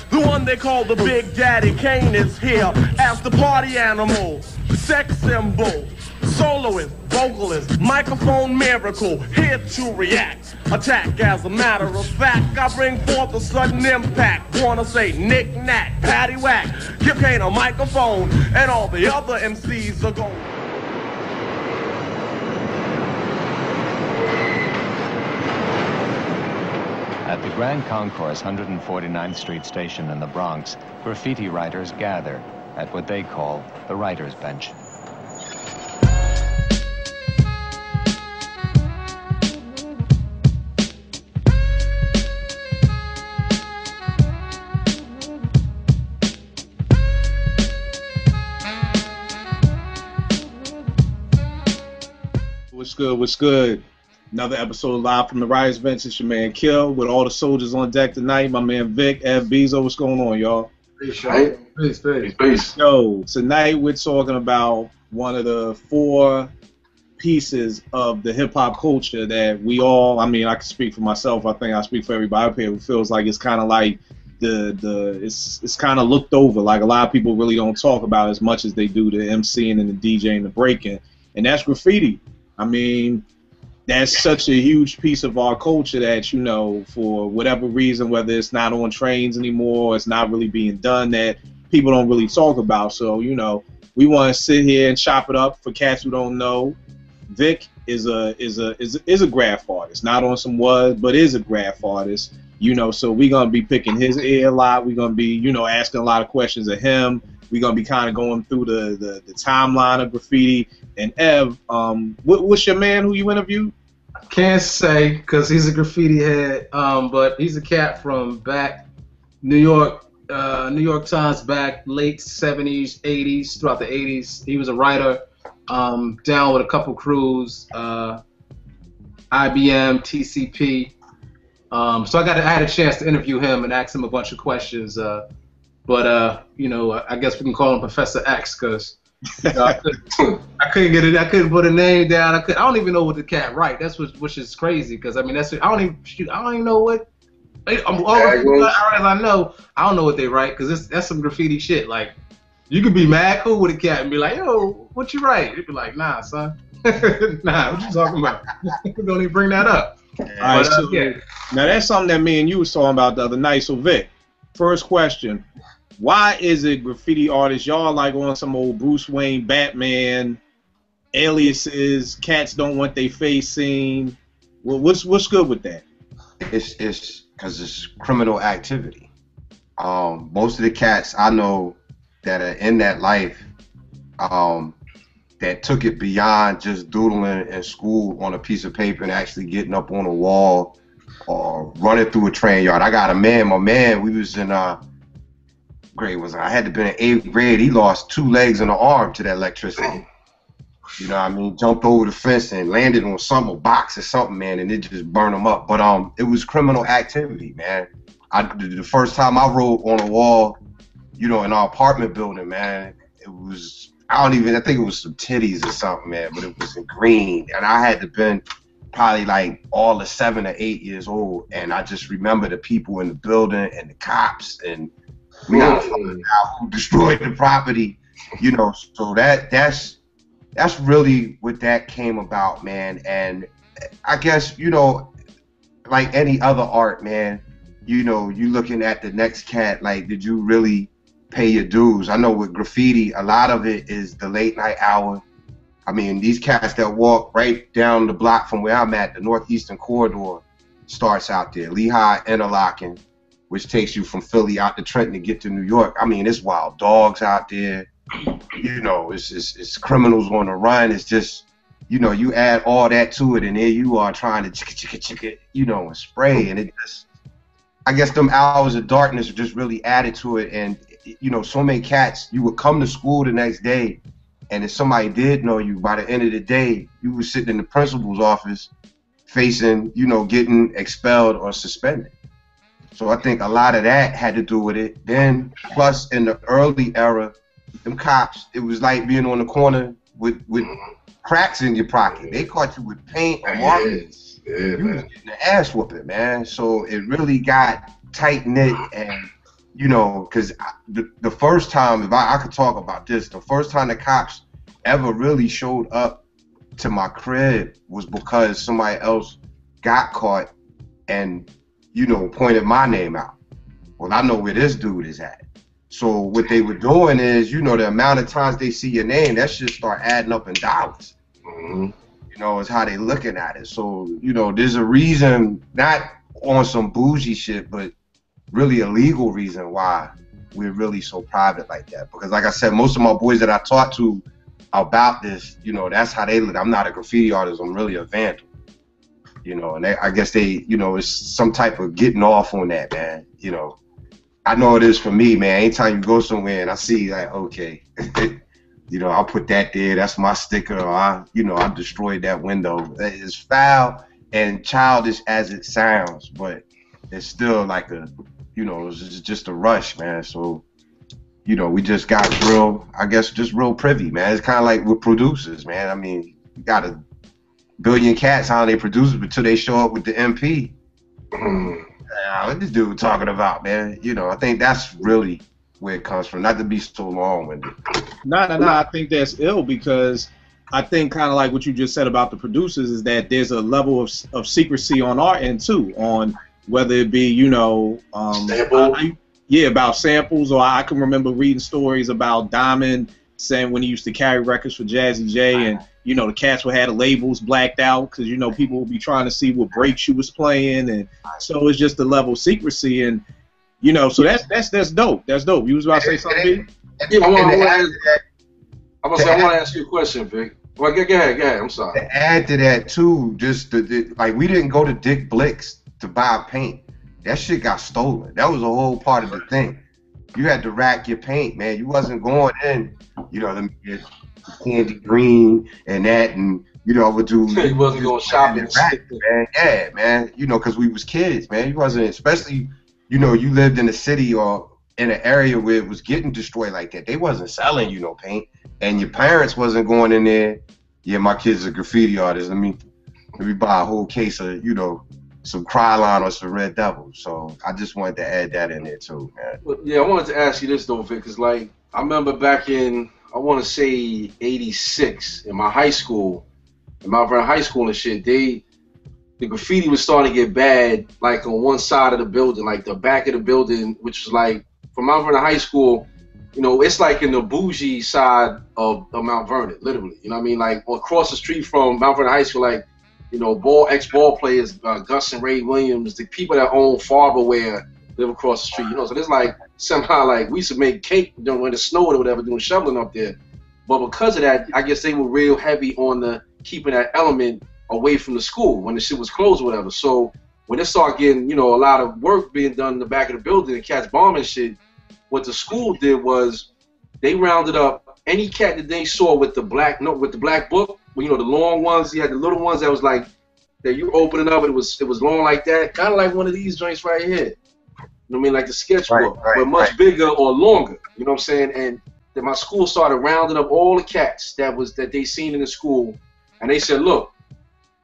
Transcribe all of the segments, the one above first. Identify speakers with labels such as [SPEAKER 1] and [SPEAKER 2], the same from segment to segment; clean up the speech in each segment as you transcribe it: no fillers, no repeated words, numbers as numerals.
[SPEAKER 1] The one they call the Big Daddy Kane is here as the party animal, sex symbol, soloist, vocalist, microphone miracle, here to react, attack. As a matter of fact, I bring forth a sudden impact. Wanna say knick-knack, paddywhack, give Kane a microphone, and all the other MCs are going.
[SPEAKER 2] At the Grand Concourse 149th Street Station in the Bronx, graffiti writers gather at what they call the writer's bench.
[SPEAKER 3] What's good? What's good? Another episode live from the Writers Bench. It's your man Kill with all the soldiers on deck tonight. My man Vic, Beezo. What's going on, y'all?
[SPEAKER 4] Peace.
[SPEAKER 3] Yo, tonight we're talking about one of the four pieces of the hip hop culture that we all, I mean, I can speak for myself. I think I speak for everybody up here who feels like it's kind of like it's kind of looked over. Like a lot of people really don't talk about as much as they do the MCing and the DJing, the breaking, and that's graffiti. I mean, that's such a huge piece of our culture that, you know, for whatever reason, whether it's not on trains anymore, it's not really being done, that people don't really talk about. So, you know, we want to sit here and chop it up for cats who don't know. Vic is a graph artist, not on some was, but is a graph artist. You know, so we're gonna be picking his ear a lot. We're gonna be, you know, asking a lot of questions of him. We're gonna be kind of going through the timeline of graffiti. And Ev, what's your man who you interviewed?
[SPEAKER 4] Can't say because he's a graffiti head, but he's a cat from back New York Times, back late 70s, 80s, throughout the 80s. He was a writer, down with a couple crews, IBM, TCP. So I had a chance to interview him and ask him a bunch of questions. But you know, I guess we can call him Professor X because you know, I couldn't get it. I couldn't put a name down. I don't even know what the cat write. That's which is crazy because I mean I don't even know what. I don't know what they write because that's some graffiti shit. Like you could be mad cool with a cat and be like, yo, what you write? It'd be like, nah, son, nah, what you talking about? Don't even bring that up.
[SPEAKER 3] All right, so,
[SPEAKER 4] yeah.
[SPEAKER 3] Now that's something that me and you was talking about the other night. So Vic, first question. Why is it graffiti artists, y'all like on some old Bruce Wayne, Batman, aliases, cats don't want their face seen? Well, what's good with that?
[SPEAKER 5] It's because it's criminal activity. Most of the cats I know that are in that life that took it beyond just doodling in school on a piece of paper and actually getting up on a wall or running through a train yard. I got a man, my man, we was in grade was I had to be in 8th grade. He lost 2 legs and an arm to that electricity. You know what I mean? Jumped over the fence and landed on something, a box or something, man, and it just burned him up. But it was criminal activity, man. The first time I wrote on a wall, you know, in our apartment building, man, it was I think it was some titties or something, man, but it was in green, and I had to been probably like all of 7 or 8 years old, and I just remember the people in the building and the cops and. We gotta find out who destroyed the property, you know. So that's really what that came about, man. And I guess, you know, like any other art, man, you know, you looking at the next cat, like, did you really pay your dues? I know with graffiti, a lot of it is the late night hour. I mean, these cats that walk right down the block from where I'm at, the Northeastern Corridor starts out there, Lehigh, Interlochen, which takes you from Philly out to Trenton to get to New York. I mean, it's wild dogs out there. You know, it's criminals on the run. It's just, you know, you add all that to it, and there you are trying to chicka, you know, and spray. And it just, I guess them hours of darkness just really added to it. And, you know, so many cats, you would come to school the next day, and if somebody did know you, by the end of the day, you were sitting in the principal's office facing, you know, getting expelled or suspended. So I think a lot of that had to do with it. Then, plus in the early era, them cops, it was like being on the corner with cracks in your pocket. They caught you with paint or markers. You was getting the ass whooping, man. So it really got tight knit, and you know, because the first time, if I could talk about this, the first time the cops ever really showed up to my crib was because somebody else got caught and, you know, pointed my name out. Well, I know where this dude is at. So what they were doing is, you know, the amount of times they see your name, that should start adding up in dollars.
[SPEAKER 6] Mm-hmm.
[SPEAKER 5] You know, it's how they looking at it. So, you know, there's a reason, not on some bougie shit, but really a legal reason why we're really so private like that. Because like I said, most of my boys that I talk to about this, you know, that's how they look. I'm not a graffiti artist, I'm really a vandal. You know, and I guess they, you know, it's some type of getting off on that, man. You know, I know it is for me, man. Anytime you go somewhere and I see like, okay, you know, I'll put that there, that's my sticker, or I destroyed that window. It's foul and childish as it sounds, but it's still like a, you know, it's just a rush, man. So, you know, we just got real, I guess, just real privy, man. It's kind of like with producers, man. I mean, you got a billion cats, how they produce it until they show up with the MP. What this dude talking about, man? You know, I think that's really where it comes from. Not to be so long-winded.
[SPEAKER 3] No. I think that's ill because I think kind of like what you just said about the producers is that there's a level of secrecy on our end too, on whether it be, you know, about samples, or I can remember reading stories about Diamond saying when he used to carry records for Jazzy J, and you know the cats would have the labels blacked out because you know people would be trying to see what breaks you was playing, and so it's just a level of secrecy, and you know, so that's dope. That's dope. You was about to say something?
[SPEAKER 6] I want to ask you a question, Vic. Well, go ahead. I'm sorry.
[SPEAKER 5] To add to that too, just like we didn't go to Dick Blick's to buy paint. That shit got stolen. That was a whole part of the thing. You had to rack your paint, man. You wasn't going in, you know, them candy green and that, and you know, would do.
[SPEAKER 6] You wasn't going shopping,
[SPEAKER 5] man. Yeah, man. You know, because we was kids, man. You wasn't, especially, you know, you lived in a city or in an area where it was getting destroyed like that. They wasn't selling you no paint, and your parents wasn't going in there. Yeah, my kid's a graffiti artist. Let me buy a whole case of, you know, some Krylon or some Red Devil. So I just wanted to add that in there too, man.
[SPEAKER 6] Well, yeah, I wanted to ask you this though, Vic, because like I remember back in, I want to say '86 in my high school, in Mount Vernon High School and shit, the graffiti was starting to get bad, like on one side of the building, like the back of the building, which was like from Mount Vernon High School, you know, it's like in the bougie side of Mount Vernon, literally. You know what I mean? Like across the street from Mount Vernon High School, like, you know, ex-ball players, Gus and Ray Williams, the people that own Farberware live across the street, you know. So there's like somehow like we used to make cake when it snowed or whatever, doing shoveling up there. But because of that, I guess they were real heavy on the keeping that element away from the school when the shit was closed or whatever. So when they start getting, you know, a lot of work being done in the back of the building and cats bombing shit, what the school did was they rounded up any cat that they saw with the black book. You know, the long ones, you had the little ones that was like, that you open it up and it was long like that, kind of like one of these joints right here. You know what I mean? Like the sketchbook, but much bigger or longer. You know what I'm saying? And then my school started rounding up all the cats that they seen in the school, and they said, look,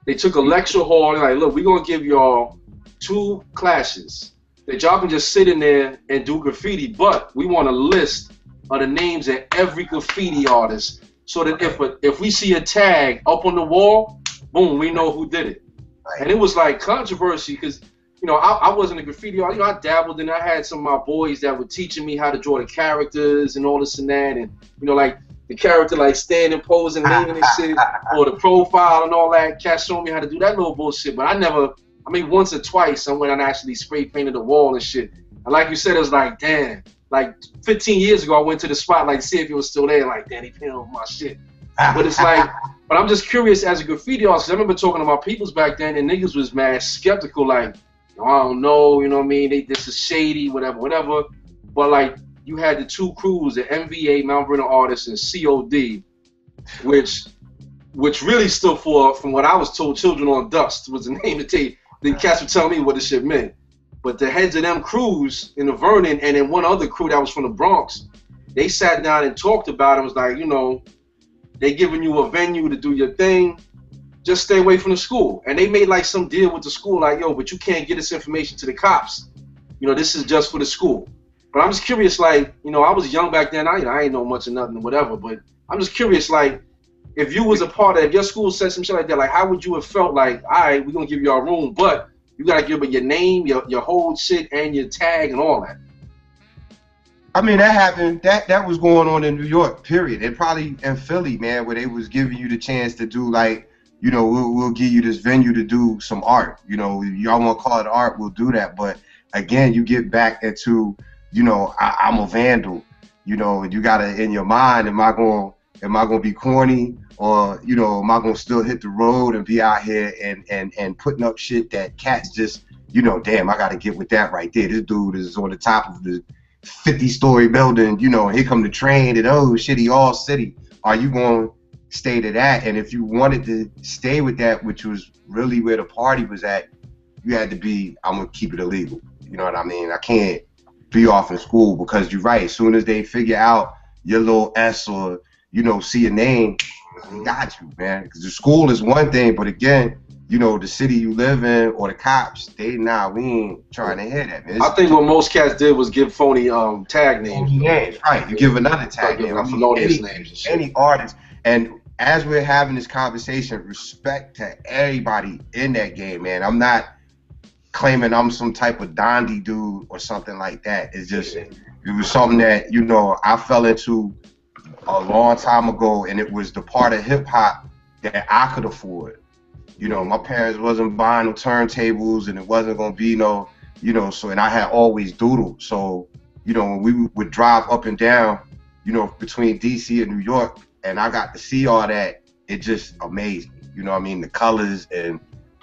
[SPEAKER 6] they took a lecture hall and like, look, we're gonna give y'all 2 classes that y'all can just sit in there and do graffiti, but we want a list of the names of every graffiti artist, so that if we see a tag up on the wall, boom, we know who did it. And it was like controversy because, you know, I wasn't a graffiti artist. You know, I dabbled and I had some of my boys that were teaching me how to draw the characters and all this and that. And, you know, like the character like standing, posing, leaning and shit, or the profile and all that. Cats showing me how to do that little bullshit. But I mean, once or twice I went and actually spray painted the wall and shit. And like you said, it was like, damn. Like 15 years ago, I went to the spot, like, see if it was still there, like, Daddy Kane on my shit. But it's like, but I'm just curious as a graffiti artist. I remember talking to my peoples back then, and niggas was mad skeptical, like, I don't know, you know what I mean? This is shady, whatever. But like, you had the 2 crews, the MVA, Mount Vernon Artists, and COD, which really stood for, from what I was told, Children on Dust was the name of the then cats would tell me what this shit meant. But the heads of them crews in the Vernon, and then one other crew that was from the Bronx, they sat down and talked about it. It was like, you know, they giving you a venue to do your thing, just stay away from the school. And they made like some deal with the school, like, yo, but you can't get this information to the cops. You know, this is just for the school. But I'm just curious, like, you know, I was young back then. I ain't know much of nothing or whatever. But I'm just curious, like, if you was a part of, if your school said some shit like that, like, how would you have felt like, all right, we're going to give you our room, but you got to give it your name, your whole shit, and your tag and all that?
[SPEAKER 5] I mean, that happened. That was going on in New York, period. And probably in Philly, man, where they was giving you the chance to do, like, you know, we'll give you this venue to do some art. You know, y'all want to call it art, we'll do that. But again, you get back into, you know, I'm a vandal. You know, you gotta in your mind, am I gonna be corny, or, you know, am I gonna still hit the road and be out here and putting up shit that cats just, you know, damn, I gotta get with that right there. This dude is on the top of the 50-story building, you know, and here come the train, and oh shit, he all city. Are you gonna stay to that? And if you wanted to stay with that, which was really where the party was at, you had to be, I'm gonna keep it illegal. You know what I mean? I can't be off in school, because you're right. As soon as they figure out your little S, or, you know, see a name, they got you, man. Because the school is one thing, but again, you know, the city you live in or the cops, we ain't trying to hear that, man.
[SPEAKER 6] I think what most cats did was give phony tag names.
[SPEAKER 5] Right, you give another tag name. Any artist. And as we're having this conversation, respect to everybody in that game, man. I'm not claiming I'm some type of Dondi dude or something like that. It's just, it was something that, you know, I fell into a long time ago, and it was the part of hip hop that I could afford. You know, my parents wasn't buying no turntables, and it wasn't gonna be no, you know, so, and I had always doodled. So, you know, when we would drive up and down, you know, between DC and New York, and I got to see all that, it just amazed me. You know what I mean? The colors and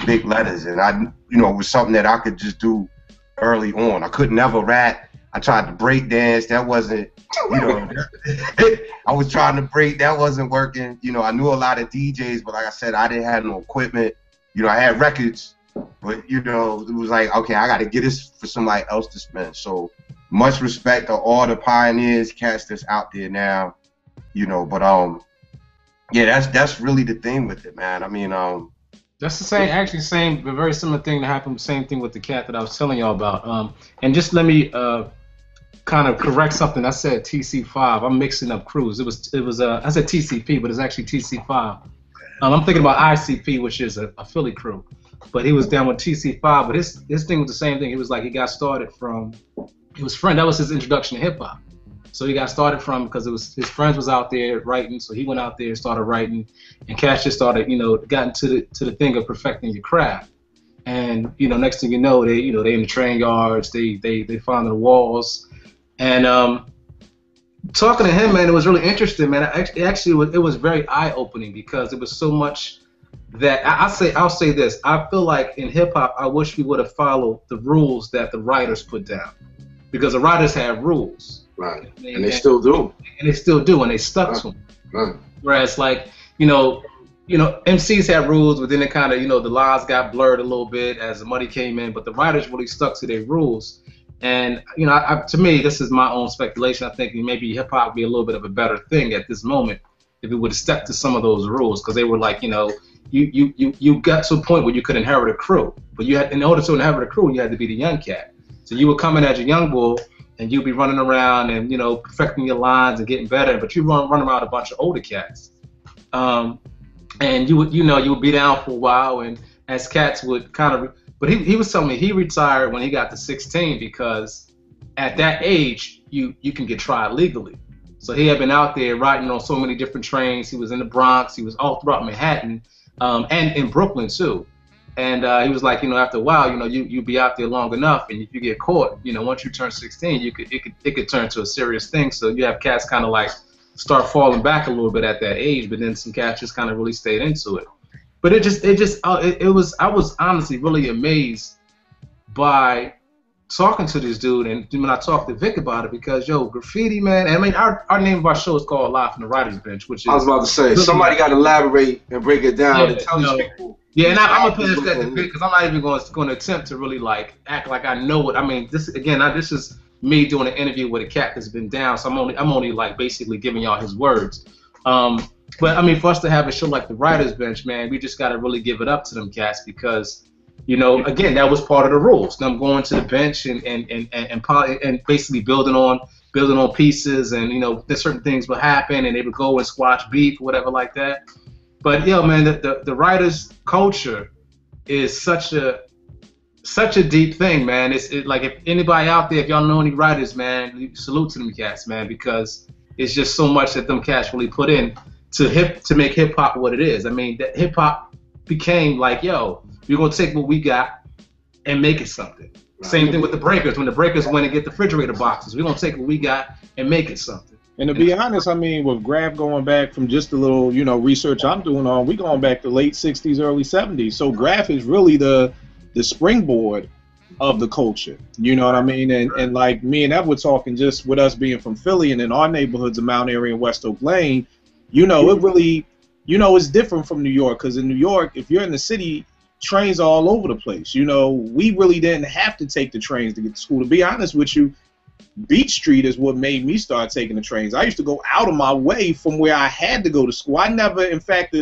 [SPEAKER 5] big letters, and I, you know, it was something that I could just do early on. I could never rap. I tried to break dance. That wasn't, you know, I was trying to break. That wasn't working. You know, I knew a lot of DJs, but like I said, I didn't have no equipment. You know, I had records, but, you know, it was like, okay, I got to get this for somebody else to spend. So much respect to all the pioneers, cats that's out there now, you know, but yeah, that's really the thing with it, man. I mean,
[SPEAKER 4] that's the same, actually same, but very similar thing that happened, same thing with the cat that I was telling y'all about. And just let me kind of correct something. I said TC5. I'm mixing up crews. It was I said TCP, but it's actually TC5. I'm thinking about ICP, which is a Philly crew, but he was down with TC5. But his thing was the same thing. He was like, he got started from, it was friend. That was his introduction to hip hop. So he got started from, because it was his friends was out there writing, so he went out there and started writing, and Cash just started, you know, got into the thing of perfecting your craft. And, you know, next thing you know, they in the train yards, they found the walls, and talking to him, man, it was really interesting, man. It was very eye-opening, because it was so much that I'll say this. I feel like in hip hop, I wish we would have followed the rules that the writers put down, because the writers have rules.
[SPEAKER 6] Right, and they still do.
[SPEAKER 4] And they still do, and they stuck to them.
[SPEAKER 6] Right.
[SPEAKER 4] Whereas, like, you know, MCs had rules, but then it kind of, you know, the lines got blurred a little bit as the money came in, but the writers really stuck to their rules. And, you know, to me, this is my own speculation. I think maybe hip hop would be a little bit of a better thing at this moment if it would have stuck to some of those rules, because they were like, you know, you got to a point where you could inherit a crew, but you had, in order to inherit a crew, you had to be the young cat. So you would come in as a young bull, and you'll be running around and, you know, perfecting your lines and getting better, but you run around a bunch of older cats. And you would be down for a while, and as cats would kind of, but he was telling me he retired when he got to 16, because at that age, you can get tried legally. So he had been out there riding on so many different trains. He was in the Bronx, he was all throughout Manhattan, and in Brooklyn too. And he was like, you know, after a while, you know, you be out there long enough, and if you get caught, you know, once you turn 16, it could turn to a serious thing. So you have cats kind of like start falling back a little bit at that age, but then some cats just kind of really stayed into it. But I was honestly really amazed by talking to this dude, and when I talked to Vic about it, because yo, Graffiti, man. I mean, our name of our show is called Live from the Writer's Bench, which is,
[SPEAKER 6] I was about to say, somebody got to elaborate and break it down and tell these people.
[SPEAKER 4] Yeah, and I'm gonna pass that to Vic, because I'm not even going to attempt to really like act like I know it. I mean, this is me doing an interview with a cat that's been down, so I'm only like basically giving y'all his words. But I mean, for us to have a show like the Writer's Bench, man, we just got to really give it up to them cats, because You know, again, that was part of the rules. Them going to the bench and basically building on pieces, and you know, there's certain things would happen, and they would go and squash beef, whatever like that. But yo, man, the writers' culture is such a deep thing, man. It's like, if anybody out there, if y'all know any writers, man, salute to them cats, man, because it's just so much that them cats really put in to make hip hop what it is. I mean, that hip hop became like, yo, we're gonna take what we got and make it something. Right. Same thing with the Breakers. When the Breakers went and get the refrigerator boxes, we're gonna take what we got and make it something.
[SPEAKER 3] And to be honest, I mean, with Graf going back from just a little, you know, research I'm doing on, we going back to late 60s, early 70s. So Graf is really the springboard of the culture. You know what I mean? And like me and Ev were talking, just with us being from Philly and in our neighborhoods of Mount Airy and West Oak Lane, you know, it really, you know, it's different from New York, because in New York, if you're in the city, trains are all over the place. You know, we really didn't have to take the trains to get to school. To be honest with you, Beach Street is what made me start taking the trains. I used to go out of my way from where I had to go to school. I never, in fact,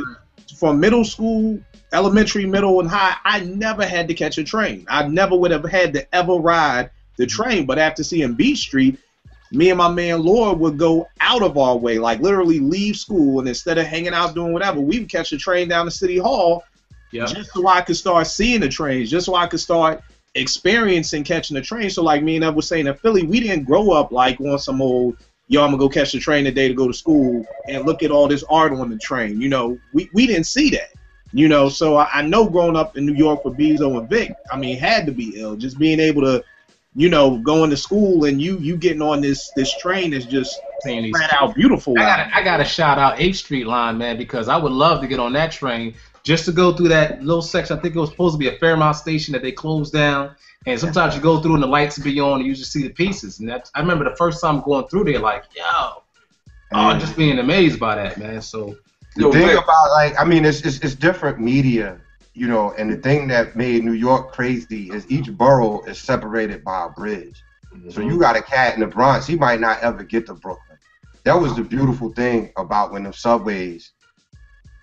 [SPEAKER 3] from middle school, elementary, middle, and high, I never had to catch a train. I never would have had to ever ride the train. But after seeing Beach Street, me and my man Lord would go out of our way, like literally leave school, and instead of hanging out doing whatever, we would catch a train down to City Hall. Yep. Just so I could start seeing the trains, just so I could start experiencing catching the train. So like me and I was saying in Philly, we didn't grow up like on some old, yo, I'm gonna go catch the train today to go to school and look at all this art on the train. You know, we didn't see that. You know, so I know growing up in New York with Beezo and Vic, I mean, had to be ill. Just being able to, you know, going to school and you getting on this train is just flat out beautiful.
[SPEAKER 4] I gotta shout out 8th Street line, man, because I would love to get on that train just to go through that little section. I think it was supposed to be a Fairmount station that they closed down, and sometimes you go through and the lights would be on and you just see the pieces. And I remember the first time going through there, like, just being amazed by that, man. So
[SPEAKER 5] the thing about, like, I mean, it's different media, you know, and the thing that made New York crazy is each borough is separated by a bridge. Mm-hmm. So you got a cat in the Bronx, he might not ever get to Brooklyn. That was the beautiful thing about when the subways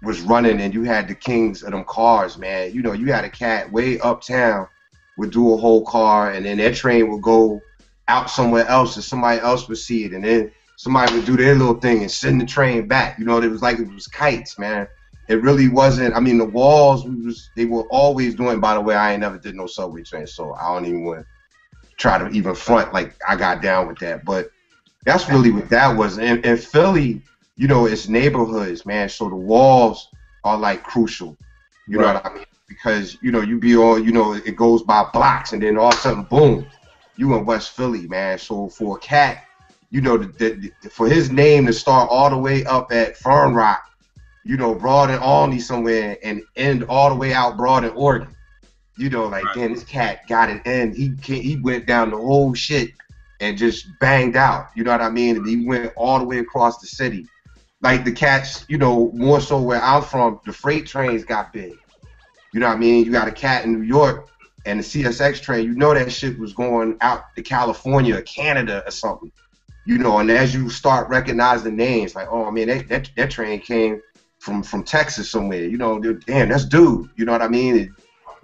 [SPEAKER 5] was running and you had the kings of them cars, man. You know, you had a cat way uptown would do a whole car, and then that train would go out somewhere else and somebody else would see it, and then somebody would do their little thing and send the train back. You know, it was like it was kites, man. It really wasn't. I mean, the walls, they were always doing. By the way, I ain't never did no subway train, so I don't even want to try to even front like I got down with that. But that's really what that was. And Philly, you know, it's neighborhoods, man. So the walls are like crucial. You know what I mean? Because, you know, you be all, you know, it goes by blocks, and then all of a sudden, boom, you in West Philly, man. So for a cat, you know, for his name to start all the way up at Fern Rock, you know, Broad and Olney somewhere, and end all the way out Broad and Oregon, you know, like, damn, this cat got it in. He went down the whole shit and just banged out. You know what I mean? And he went all the way across the city. Like the cats, you know, more so where I'm from, the freight trains got big. You know what I mean? You got a cat in New York and the CSX train, you know that shit was going out to California or Canada or something. You know, and as you start recognizing names, like, oh man, that train came from Texas somewhere. You know, damn, that's dude. You know what I mean? And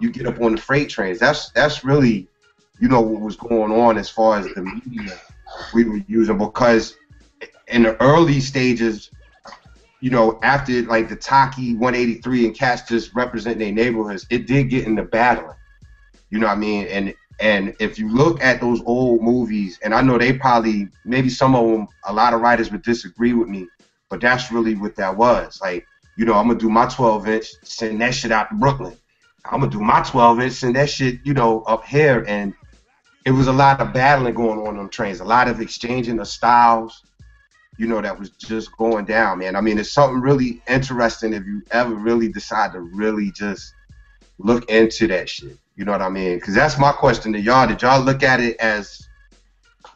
[SPEAKER 5] you get up on the freight trains. That's really, you know, what was going on as far as the media we were using, because in the early stages, you know, after like the Taki 183 and cats just representing their neighborhoods, it did get into battling. You know what I mean? And if you look at those old movies, and I know they probably, maybe some of them, a lot of writers would disagree with me, but that's really what that was. Like, you know, I'm going to do my 12-inch, send that shit out to Brooklyn. I'm going to do my 12-inch, send that shit, you know, up here. And it was a lot of battling going on them trains, a lot of exchanging of styles, you know, that was just going down, man. I mean, it's something really interesting if you ever really decide to really just look into that shit. You know what I mean? Because that's my question to y'all. Did y'all look at it as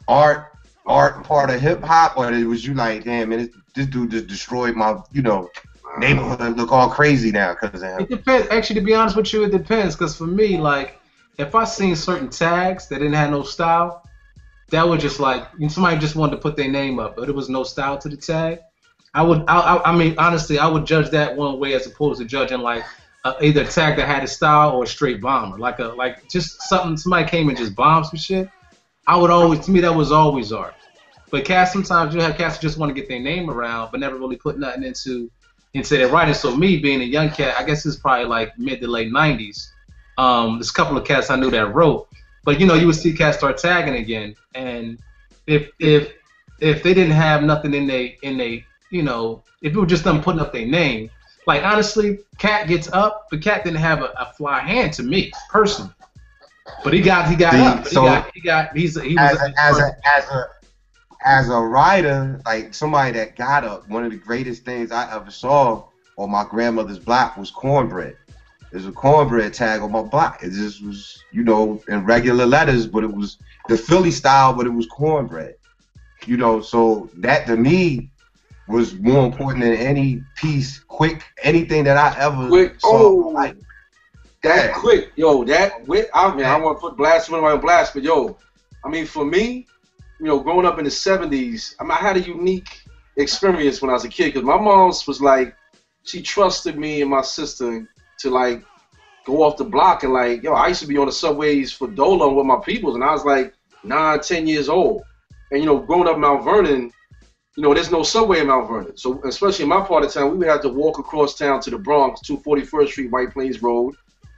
[SPEAKER 5] art part of hip hop, or was you like, damn, man, this dude just destroyed my, you know, neighborhood, look all crazy now because of him?
[SPEAKER 4] It depends. Actually, to be honest with you, it depends. Because for me, like, if I seen certain tags that didn't have no style, that was just like, somebody just wanted to put their name up, but there was no style to the tag. I mean, honestly, I would judge that one way as opposed to judging like, either a tag that had a style or a straight bomber, like just something somebody came and just bombed some shit. To me that was always art. But cats, sometimes you have cats who just want to get their name around, but never really put nothing into their writing. So me being a young cat, I guess it's probably like mid to late '90s. There's a couple of cats I knew that wrote, but you would see cats start tagging again, and if they didn't have nothing in they if it was just them putting up their name, like honestly, Cat gets up, but Cat didn't have a fly hand to me personally, but he got up. So
[SPEAKER 5] as a writer, like somebody that got up, one of the greatest things I ever saw on my grandmother's block was cornbread. There's a cornbread tag on my block. It just was, in regular letters, but it was the Philly style, but it was cornbread. So that to me was more important than any piece, quick, anything that I ever saw. Like,
[SPEAKER 6] that quick, that quick. I don't want to put blasphemy on blast, but for me, growing up in the 70s, I had a unique experience when I was a kid, because my mom was like, she trusted me and my sister to like go off the block, and like, I used to be on the subways for Dola with my peoples, and I was like 9, 10 years old. And growing up in Mount Vernon, there's no subway in Mount Vernon. So especially in my part of town, we would have to walk across town to the Bronx, 241st Street, White Plains Road,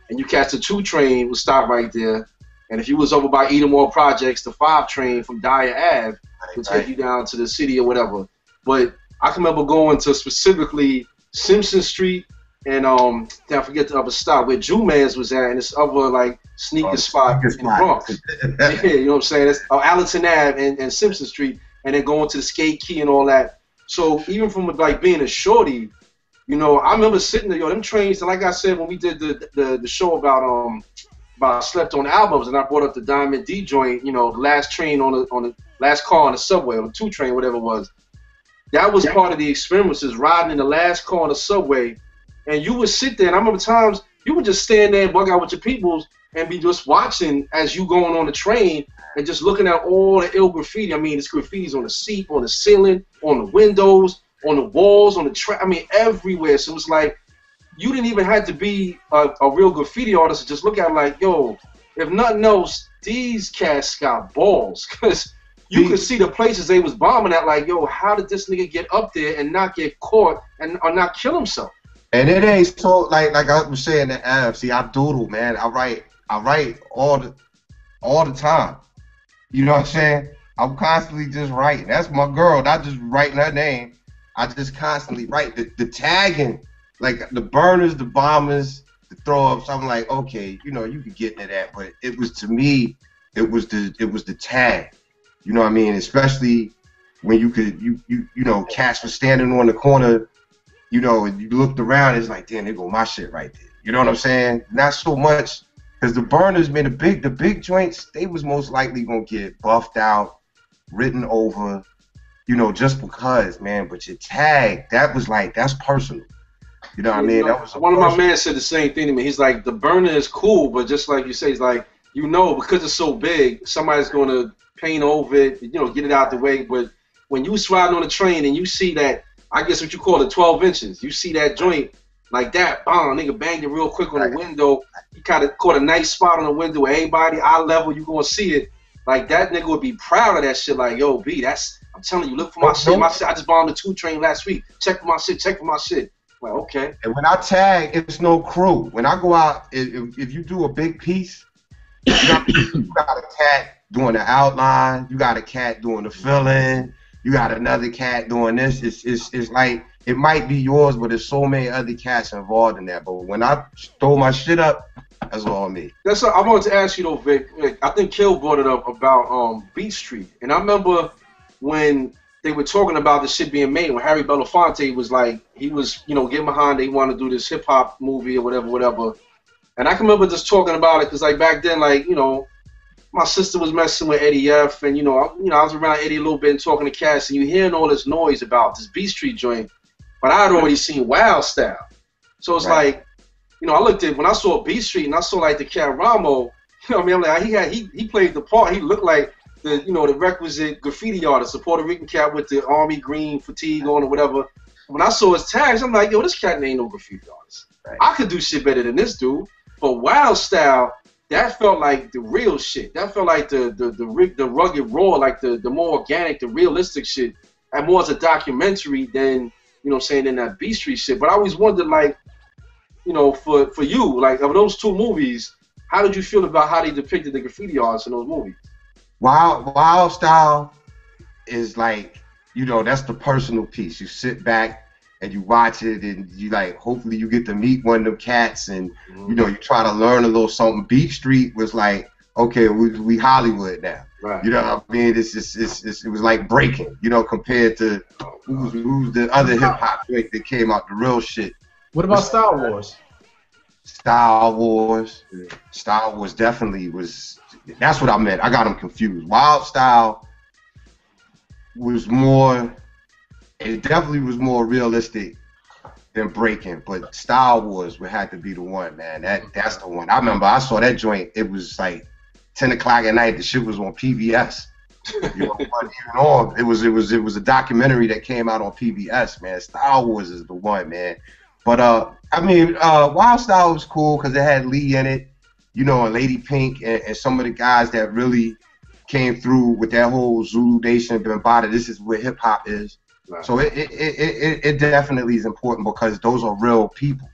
[SPEAKER 6] and you catch the 2 train would stop right there. And if you was over by Edenmore Projects, the 5 train from Dyer Ave would take you down to the city or whatever. But I can remember going to specifically Simpson Street and I forget the other stop where Jew Man's was at, and this other like sneaker spot in the Bronx. Yeah, you know what I'm saying? That's Allerton Ave and Simpson Street, and then going to the Skate Key and all that. So even from like being a shorty, I remember sitting there, them trains. And like I said, when we did the show about slept on albums, and I brought up the Diamond D joint, the last train on the last car on the subway, on the 2 train, whatever it was. That was part of the experiences, riding in the last car on the subway. And you would sit there, and I remember times you would just stand there and bug out with your peoples and be just watching as you going on the train and just looking at all the ill graffiti. It's graffiti's on the seat, on the ceiling, on the windows, on the walls, on the track. Everywhere. So it was like you didn't even have to be a real graffiti artist to just look at it like, if nothing else, these cats got balls, because you could see the places they was bombing at. Like, how did this nigga get up there and not get caught or not kill himself?
[SPEAKER 5] And it ain't so like I was saying that see, I doodle, man. I write all the time. You know what I'm saying? I'm constantly just writing. That's my girl. Not just writing her name. I just constantly write the tagging, like the burners, the bombers, the throw ups. I'm like, okay, you could get into that, but it was, to me, it was the tag. You know what I mean? Especially when you could cats was standing on the corner. And you looked around, it's like, damn, there go my shit right there. You know what I'm saying? Not so much, because the burners, man, the big joints, they was most likely gonna get buffed out, written over, just because, man. But your tag, that's personal. You know what I mean? That was
[SPEAKER 6] one of my men said the same thing to me. He's like, the burner is cool, but just like you say, it's like, because it's so big, somebody's gonna paint over it, get it out the way. But when you riding on the train and you see that, I guess what you call it, 12 inches. You see that joint like that, nigga banged it real quick on the window. He kind of caught a nice spot on the window where everybody, eye level, you gonna see it. Like, that nigga would be proud of that shit. Like, yo, B, I'm telling you, look for my shit. I just bombed the 2 train last week. Check for my shit. Like, okay.
[SPEAKER 5] And when I tag, it's no crew. When I go out, if you do a big piece, you got a cat doing the outline. You got a cat doing the fill-in. You got another cat doing this. It's like, it might be yours, but there's so many other cats involved in that. But when I throw my shit up, that's all me.
[SPEAKER 6] That's what I wanted to ask you though, Vic. I think Kill brought it up about Beat Street, and I remember when they were talking about the shit being made, when Harry Belafonte was like, he was getting behind, they wanted to do this hip hop movie or whatever. And I can remember just talking about it because like back then, like my sister was messing with Eddie F, and I was around Eddie a little bit and talking to cats, and you hearing all this noise about this Beat Street joint, but I had already seen Wild Style, so it's like, I looked at when I saw Beat Street and I saw like the cat Ramo, I'm like, he played the part. He looked like the the requisite graffiti artist, the Puerto Rican cat with the army green fatigue on or whatever. when I saw his tags, I'm like, yo, this cat ain't no graffiti artist.
[SPEAKER 5] Right.
[SPEAKER 6] I could do shit better than this dude. But Wild Style, that felt like the real shit. That felt like the rugged raw, like the more organic, the realistic shit, and more as a documentary than, you know, saying in that B Street shit. But I always wondered, like, you know, for you, like, of those two movies, how did you feel about how they depicted the graffiti artists in those movies?
[SPEAKER 5] Wild Style is like, you know, that's the personal piece. You sit back and you watch it, and you like, hopefully you get to meet one of them cats, and you know, you try to learn a little something. Beat Street was like, okay, we Hollywood now.
[SPEAKER 6] Right.
[SPEAKER 5] You know what I mean? It was like breaking, you know, compared to who's the other hip hop joint that came out, the real shit.
[SPEAKER 4] What about Star Wars?
[SPEAKER 5] Star Wars definitely was. That's what I meant. I got them confused. Wild Style was more. It definitely was more realistic than Breaking, but Star Wars would have to be the one, man. That's the one. I remember I saw that joint. It was like 10 o'clock at night. The shit was on PBS. You know, but even on, it was a documentary that came out on PBS, man. Star Wars is the one, man. But I mean, Wild Style was cool because it had Lee in it, you know, and Lady Pink, and some of the guys that really came through with that whole Zulu Nation, Bambaataa. This is where hip hop is. Right. So it definitely is important because those are real people.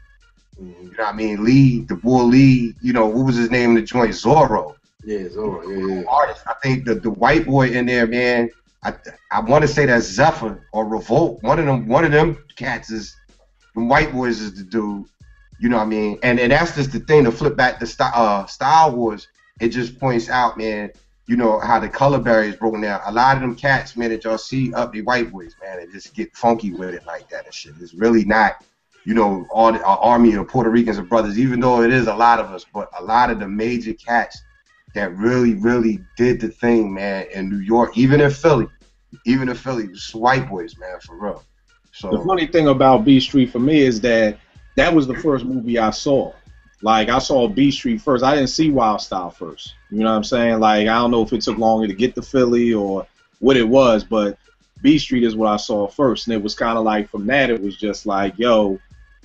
[SPEAKER 5] Mm-hmm. You know what I mean? Lee, the boy Lee, you know, what was his name in the joint? Zorro.
[SPEAKER 6] Yeah, Zorro. Yeah.
[SPEAKER 5] Artist. I think the white boy in there, man. I want to say that's Zephyr or Revolt. One of them cats is. The white boys is the dude, you know what I mean? And that's just the thing, to flip back to Star Wars, it just points out, man, you know, how the color barrier is broken down. A lot of them cats, man, that y'all see up the white boys, man, and just get funky with it like that and shit. It's really not, you know, all the army of Puerto Ricans and brothers, even though it is a lot of us, but a lot of the major cats that really, really did the thing, man, in New York, even in Philly, just white boys, man, for real. So
[SPEAKER 3] the funny thing about B Street for me is that was the first movie I saw. Like, I saw B Street first. I didn't see Wild Style first. You know what I'm saying? Like, I don't know if it took longer to get to Philly or what it was, but B Street is what I saw first. And it was kind of like, from that, it was just like, yo,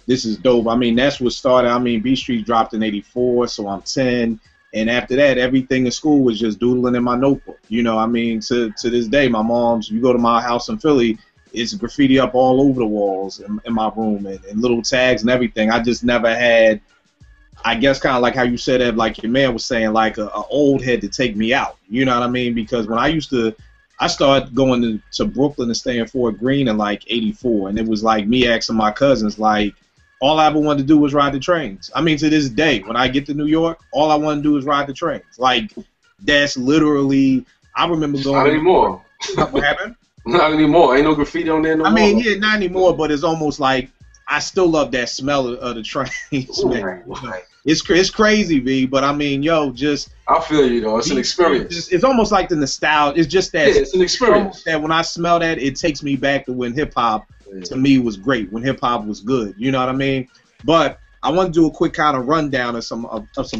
[SPEAKER 3] this is dope. I mean, that's what started. I mean, B Street dropped in 84, so I'm 10. And after that, everything in school was just doodling in my notebook. You know, I mean, to this day, my mom's, you go to my house in Philly, it's graffiti up all over the walls in my room, and little tags and everything. I just never had, I guess, kind of like how you said that, like your man was saying, like a old head to take me out. You know what I mean? Because when I started going to Brooklyn and staying Fort Greene in like 84, and it was like me asking my cousins, like, all I ever wanted to do was ride the trains. I mean, to this day, when I get to New York, all I want to do is ride the trains. Like, that's literally, I remember going.
[SPEAKER 6] Not anymore.
[SPEAKER 3] What happened?
[SPEAKER 6] Not anymore. Ain't no graffiti on there no more.
[SPEAKER 3] I mean, yeah, not anymore, but it's almost like I still love that smell of the trains, man.
[SPEAKER 5] Right.
[SPEAKER 3] It's crazy, V, but I mean, yo, just...
[SPEAKER 6] I feel you, though. It's an experience.
[SPEAKER 3] It's almost like the nostalgia. It's just that...
[SPEAKER 6] Yeah, it's an experience.
[SPEAKER 3] That when I smell that, it takes me back to when hip-hop, to me, was great, when hip-hop was good. You know what I mean? But I want to do a quick kind of rundown of some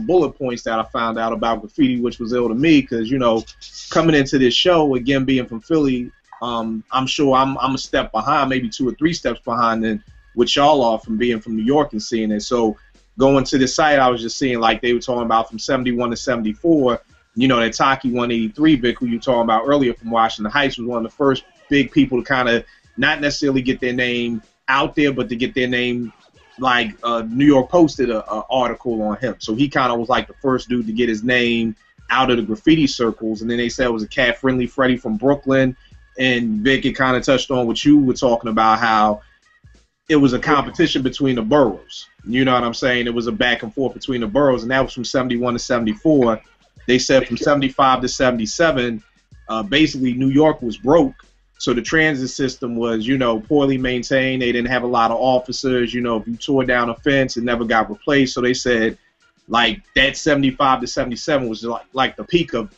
[SPEAKER 3] bullet points that I found out about graffiti, which was ill to me, because, you know, coming into this show, again, being from Philly, I'm sure I'm a step behind, maybe 2 or 3 steps behind than what y'all are from being from New York and seeing it. So going to the site, I was just seeing, like, they were talking about from 71 to 74, you know, that Taki 183 Vic, who you were talking about earlier from Washington Heights, was one of the first big people to kind of not necessarily get their name out there, but to get their name, like, New York posted an article on him. So he kind of was like the first dude to get his name out of the graffiti circles. And then they said it was a cat friendly Freddie from Brooklyn. And Vic, it kind of touched on what you were talking about, how it was a competition between the boroughs. You know what I'm saying? It was a back and forth between the boroughs, and that was from 71 to 74. They said from 75 to 77, basically New York was broke, so the transit system was, you know, poorly maintained. They didn't have a lot of officers. You know, if you tore down a fence, it never got replaced. So they said, like, that 75 to 77 was like the peak of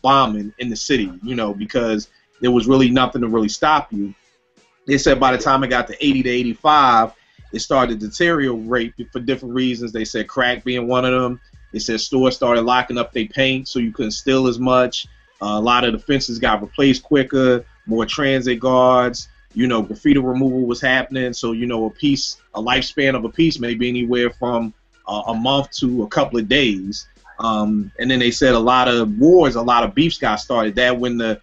[SPEAKER 3] bombing in the city, you know, because there was really nothing to really stop you. They said by the time it got to 80 to 85, it started to deteriorate for different reasons. They said crack being one of them. They said stores started locking up their paint so you couldn't steal as much. A lot of the fences got replaced quicker, more transit guards. you know, graffiti removal was happening. So, you know, a lifespan of a piece may be anywhere from a month to a couple of days. And then they said a lot of wars, a lot of beefs got started. That when the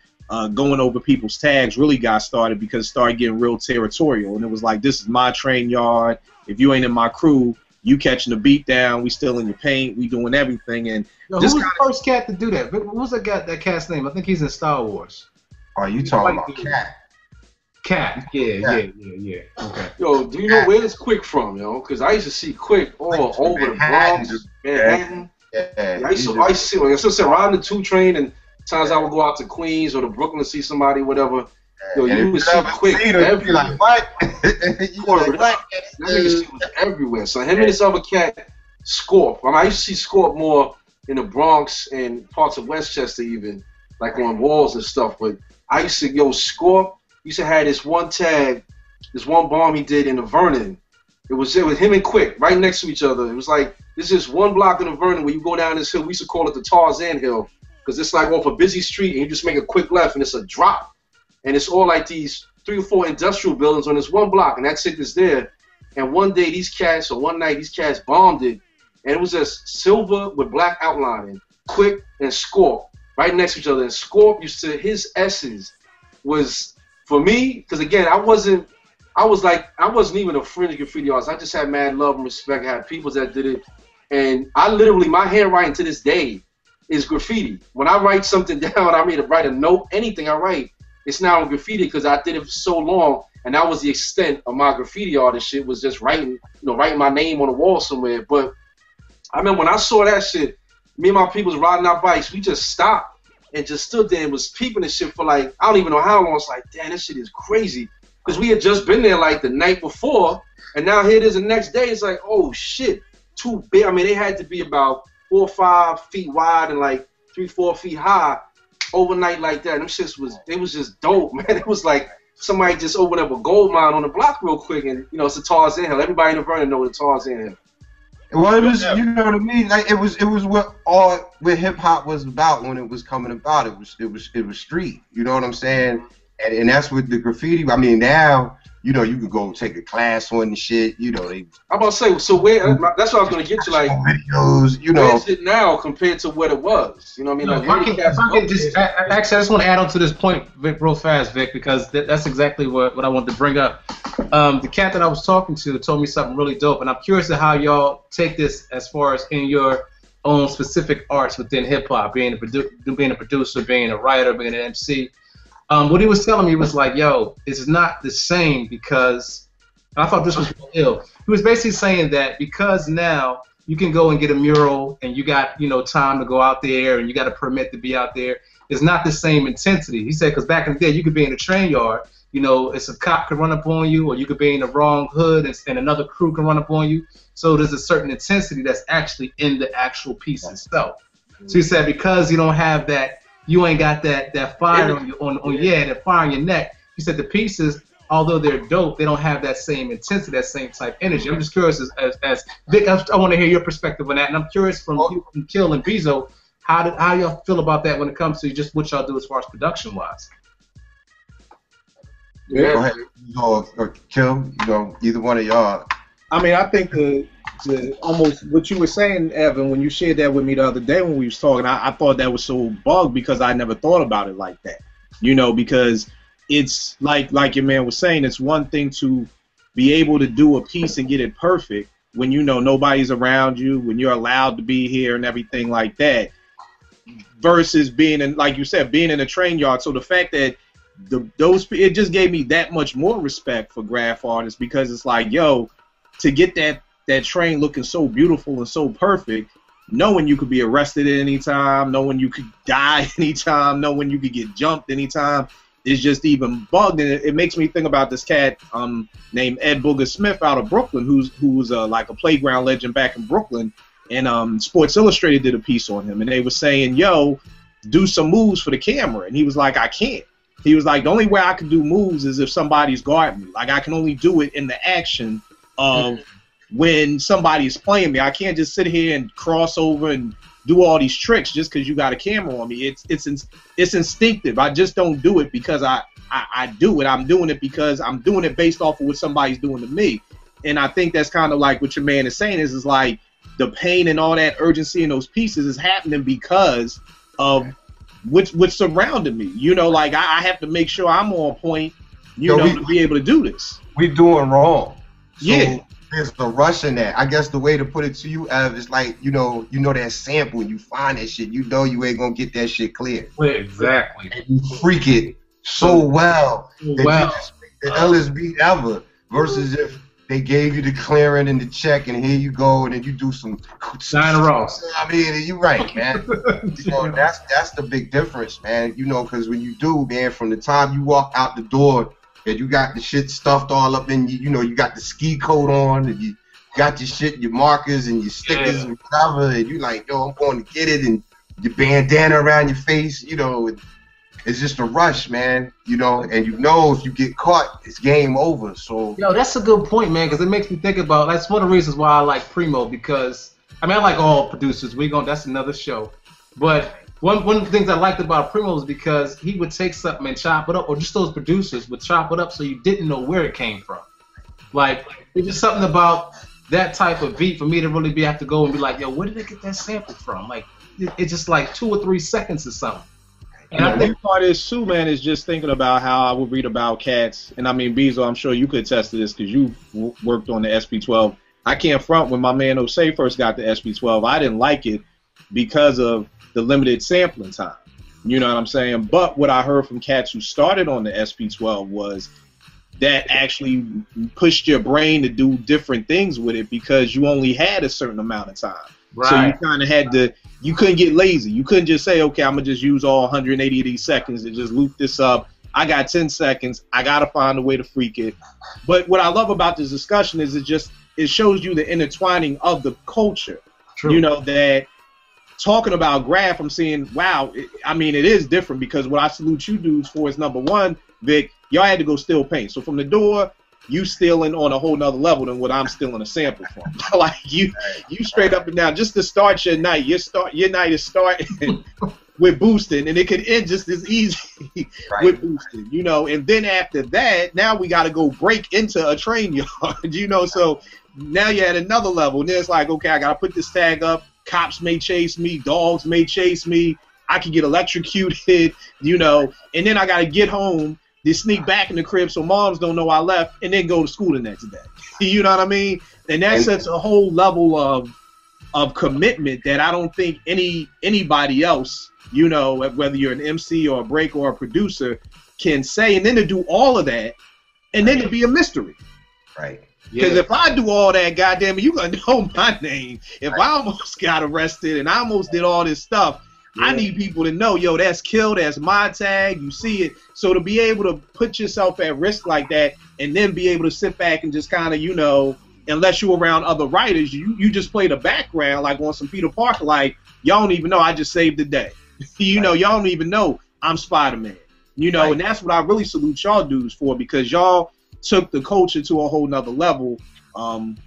[SPEAKER 3] going over people's tags really got started, because it started getting real territorial. And it was like, this is my train yard. If you ain't in my crew, you catching the beat down. We still in your paint. We doing everything. And
[SPEAKER 4] who was the first cat to do that? What was that cat's name? I think he's in Star Wars.
[SPEAKER 5] Oh, you talking about Cat?
[SPEAKER 4] Cat. Yeah. Okay.
[SPEAKER 6] Yo, do you know where this Quick from, yo? Because I used to see Quick all over the Bronx, Manhattan. Yeah. I used to see, like I said, riding the 2 train, and times I would go out to Queens or to Brooklyn to see somebody, whatever. Yo, you would see Quick everywhere.
[SPEAKER 5] Like, what?
[SPEAKER 6] That nigga shit was everywhere. So him and this other cat, Scorp. I used to see Scorp more in the Bronx and parts of Westchester even, like on walls and stuff. But I used to, Scorp used to have this one tag, this one bomb he did in the Vernon. It was him and Quick right next to each other. It was like, this is one block in the Vernon where you go down this hill. We used to call it the Tarzan Hill, because it's like off a busy street and you just make a quick left and it's a drop. And it's all like these 3 or 4 industrial buildings on this one block, and that's it that's there. And one night these cats bombed it, and it was just silver with black outlining, Quick and Scorp right next to each other. And Scorp used to, his essence was, for me, because again, I wasn't even a fringe graffiti artist. I just had mad love and respect. I had people that did it. And I literally, my handwriting to this day is graffiti. When I write something down, I mean to write a note, anything I write, it's now in graffiti because I did it for so long. And that was the extent of my graffiti artist shit, was just writing my name on the wall somewhere. But I remember when I saw that shit, me and my people was riding our bikes, we just stopped and just stood there and was peeping this shit for like, I don't even know how long. It's like, damn, this shit is crazy. Because we had just been there like the night before, and now here it is the next day. It's like, oh shit, too big. I mean, they had to be about 4 or 5 feet wide and like 3 or 4 feet high overnight like that. And them shits was just dope, man. It was like somebody just opened up a gold mine on the block real quick, and it's a Tarzan Hill. Everybody in the Vernon know the Tarzan Hill.
[SPEAKER 5] Well, it was, you know what I mean. Like it was what hip hop was about when it was coming about. It was street. You know what I'm saying? And that's what the graffiti. I mean, now you could go take a class on the shit. I'm
[SPEAKER 6] about to say, so where? That's what I was gonna get to. Like
[SPEAKER 5] videos,
[SPEAKER 6] where is it now compared to what it was? You know what I mean? Like,
[SPEAKER 4] if I can just actually, I just want to add on to this point, Vic, real fast, Vic, because that's exactly what I wanted to bring up. The cat that I was talking to told me something really dope, and I'm curious to how y'all take this as far as in your own specific arts within hip hop, being a producer, being a writer, being an MC. What he was telling me was like, yo, it's not the same because, and I thought this was ill. He was basically saying that because now you can go and get a mural and you got, time to go out there and you got a permit to be out there, it's not the same intensity. He said, because back in the day, you could be in a train yard, it's a cop could run up on you, or you could be in the wrong hood and another crew can run up on you. So there's a certain intensity that's actually in the actual piece itself. So he said, because you don't have that, you ain't got that fire that fire on your neck. He said the pieces, although they're dope, they don't have that same intensity, that same type energy. I'm just curious as Vic, I want to hear your perspective on that, and I'm curious from Kill and Beezo, how y'all feel about that when it comes to just what y'all do as far as production wise.
[SPEAKER 5] Yeah. Go ahead, or Kill, either one of y'all.
[SPEAKER 3] I mean, I think the almost what you were saying, Evan, when you shared that with me the other day when we was talking, I thought that was so bugged because I never thought about it like that. Because it's like your man was saying, it's one thing to be able to do a piece and get it perfect when nobody's around you, when you're allowed to be here and everything like that, versus being in, like you said, being in a train yard. So the fact that it just gave me that much more respect for graph artists, because it's like, yo, to get that train looking so beautiful and so perfect, knowing you could be arrested at any time, knowing you could die anytime, knowing you could get jumped anytime, is just even bugged. And it makes me think about this cat named Ed Booger Smith out of Brooklyn, who's like a playground legend back in Brooklyn. And Sports Illustrated did a piece on him, and they were saying, yo, do some moves for the camera. And he was like, I can't. He was like, the only way I can do moves is if somebody's guarding me. Like, I can only do it in the action of when somebody's playing me. I can't just sit here and cross over and do all these tricks just because you got a camera on me. It's instinctive. I just don't do it because I do it. I'm doing it because I'm doing it based off of what somebody's doing to me. And I think that's kind of like what your man is saying is like the pain and all that urgency in those pieces is happening because of what's surrounding me. You know, like I have to make sure I'm on point, to be able to do this.
[SPEAKER 5] We're doing wrong. So
[SPEAKER 3] Yeah.
[SPEAKER 5] there's the rush in that. I guess the way to put it to you, Ev, is like, you know that sample, you find that shit, you know you ain't gonna get that shit clear.
[SPEAKER 4] Exactly.
[SPEAKER 5] And you freak it so well that you just make the illest beat ever, versus if they gave you the clearing and the check and here you go and then you do some
[SPEAKER 4] Diana Ross.
[SPEAKER 5] I mean, you're right, man. That's the big difference, man. Because when you do, man, from the time you walk out the door and you got the shit stuffed all up in you, you got the ski coat on and you got your shit, your markers and your stickers and whatever, and you like, yo, I'm going to get it, and your bandana around your face, and it's just a rush, man, and if you get caught, it's game over. So
[SPEAKER 4] that's a good point, man, because it makes me think about, that's one of the reasons why I like Primo, because I like all producers. That's another show, but one of the things I liked about Primo is because he would take something and chop it up, or just those producers would chop it up so you didn't know where it came from. Like, it's just something about that type of beat for me to really have to go and be like, yo, where did they get that sample from? Like, it's just like 2 or 3 seconds or something.
[SPEAKER 3] And the big part is too, man, is just thinking about how I would read about cats. And I mean, Beezo, I'm sure you could attest to this because you worked on the SP12. I can't front when my man Osei first got the SP12. I didn't like it because of the limited sampling time. You know what I'm saying? But what I heard from cats who started on the SP12 was that actually pushed your brain to do different things with it because you only had a certain amount of time. Right. So you kind of had to, you couldn't get lazy. You couldn't just say, okay, I'm going to just use all 180 of these seconds and just loop this up. I got 10 seconds. I got to find a way to freak it. But what I love about this discussion is it shows you the intertwining of the culture. True. That talking about Graf, I'm seeing, wow, it is different because what I salute you dudes for is, number one, Vic, y'all had to go steal paint. So from the door, you stealing on a whole nother level than what I'm stealing a sample from. Like you straight up and down. Just to start your night, your night is starting with boosting, and it could end just as easy with boosting, And then after that, now we got to go break into a train yard, So now you're at another level, and then it's like, okay, I got to put this tag up. Cops may chase me, dogs may chase me. I could get electrocuted, and then I got to get home. They sneak back in the crib so moms don't know I left, and then go to school the next day. You know what I mean? And that sets a whole level of commitment that I don't think anybody else, whether you're an MC or a breaker or a producer, can say. And then to do all of that, and then to be a mystery.
[SPEAKER 5] Right.
[SPEAKER 3] Because if I do all that, goddamn it, you gonna know my name. If I almost got arrested and I almost did all this stuff, I need people to know, yo, that's Kill, that's my tag, you see it. So to be able to put yourself at risk like that and then be able to sit back and just kind of, unless you're around other writers, you just play the background like on some Peter Parker, like, y'all don't even know I just saved the day. Y'all don't even know I'm Spider-Man. And that's what I really salute y'all dudes for, because y'all took the culture to a whole nother level.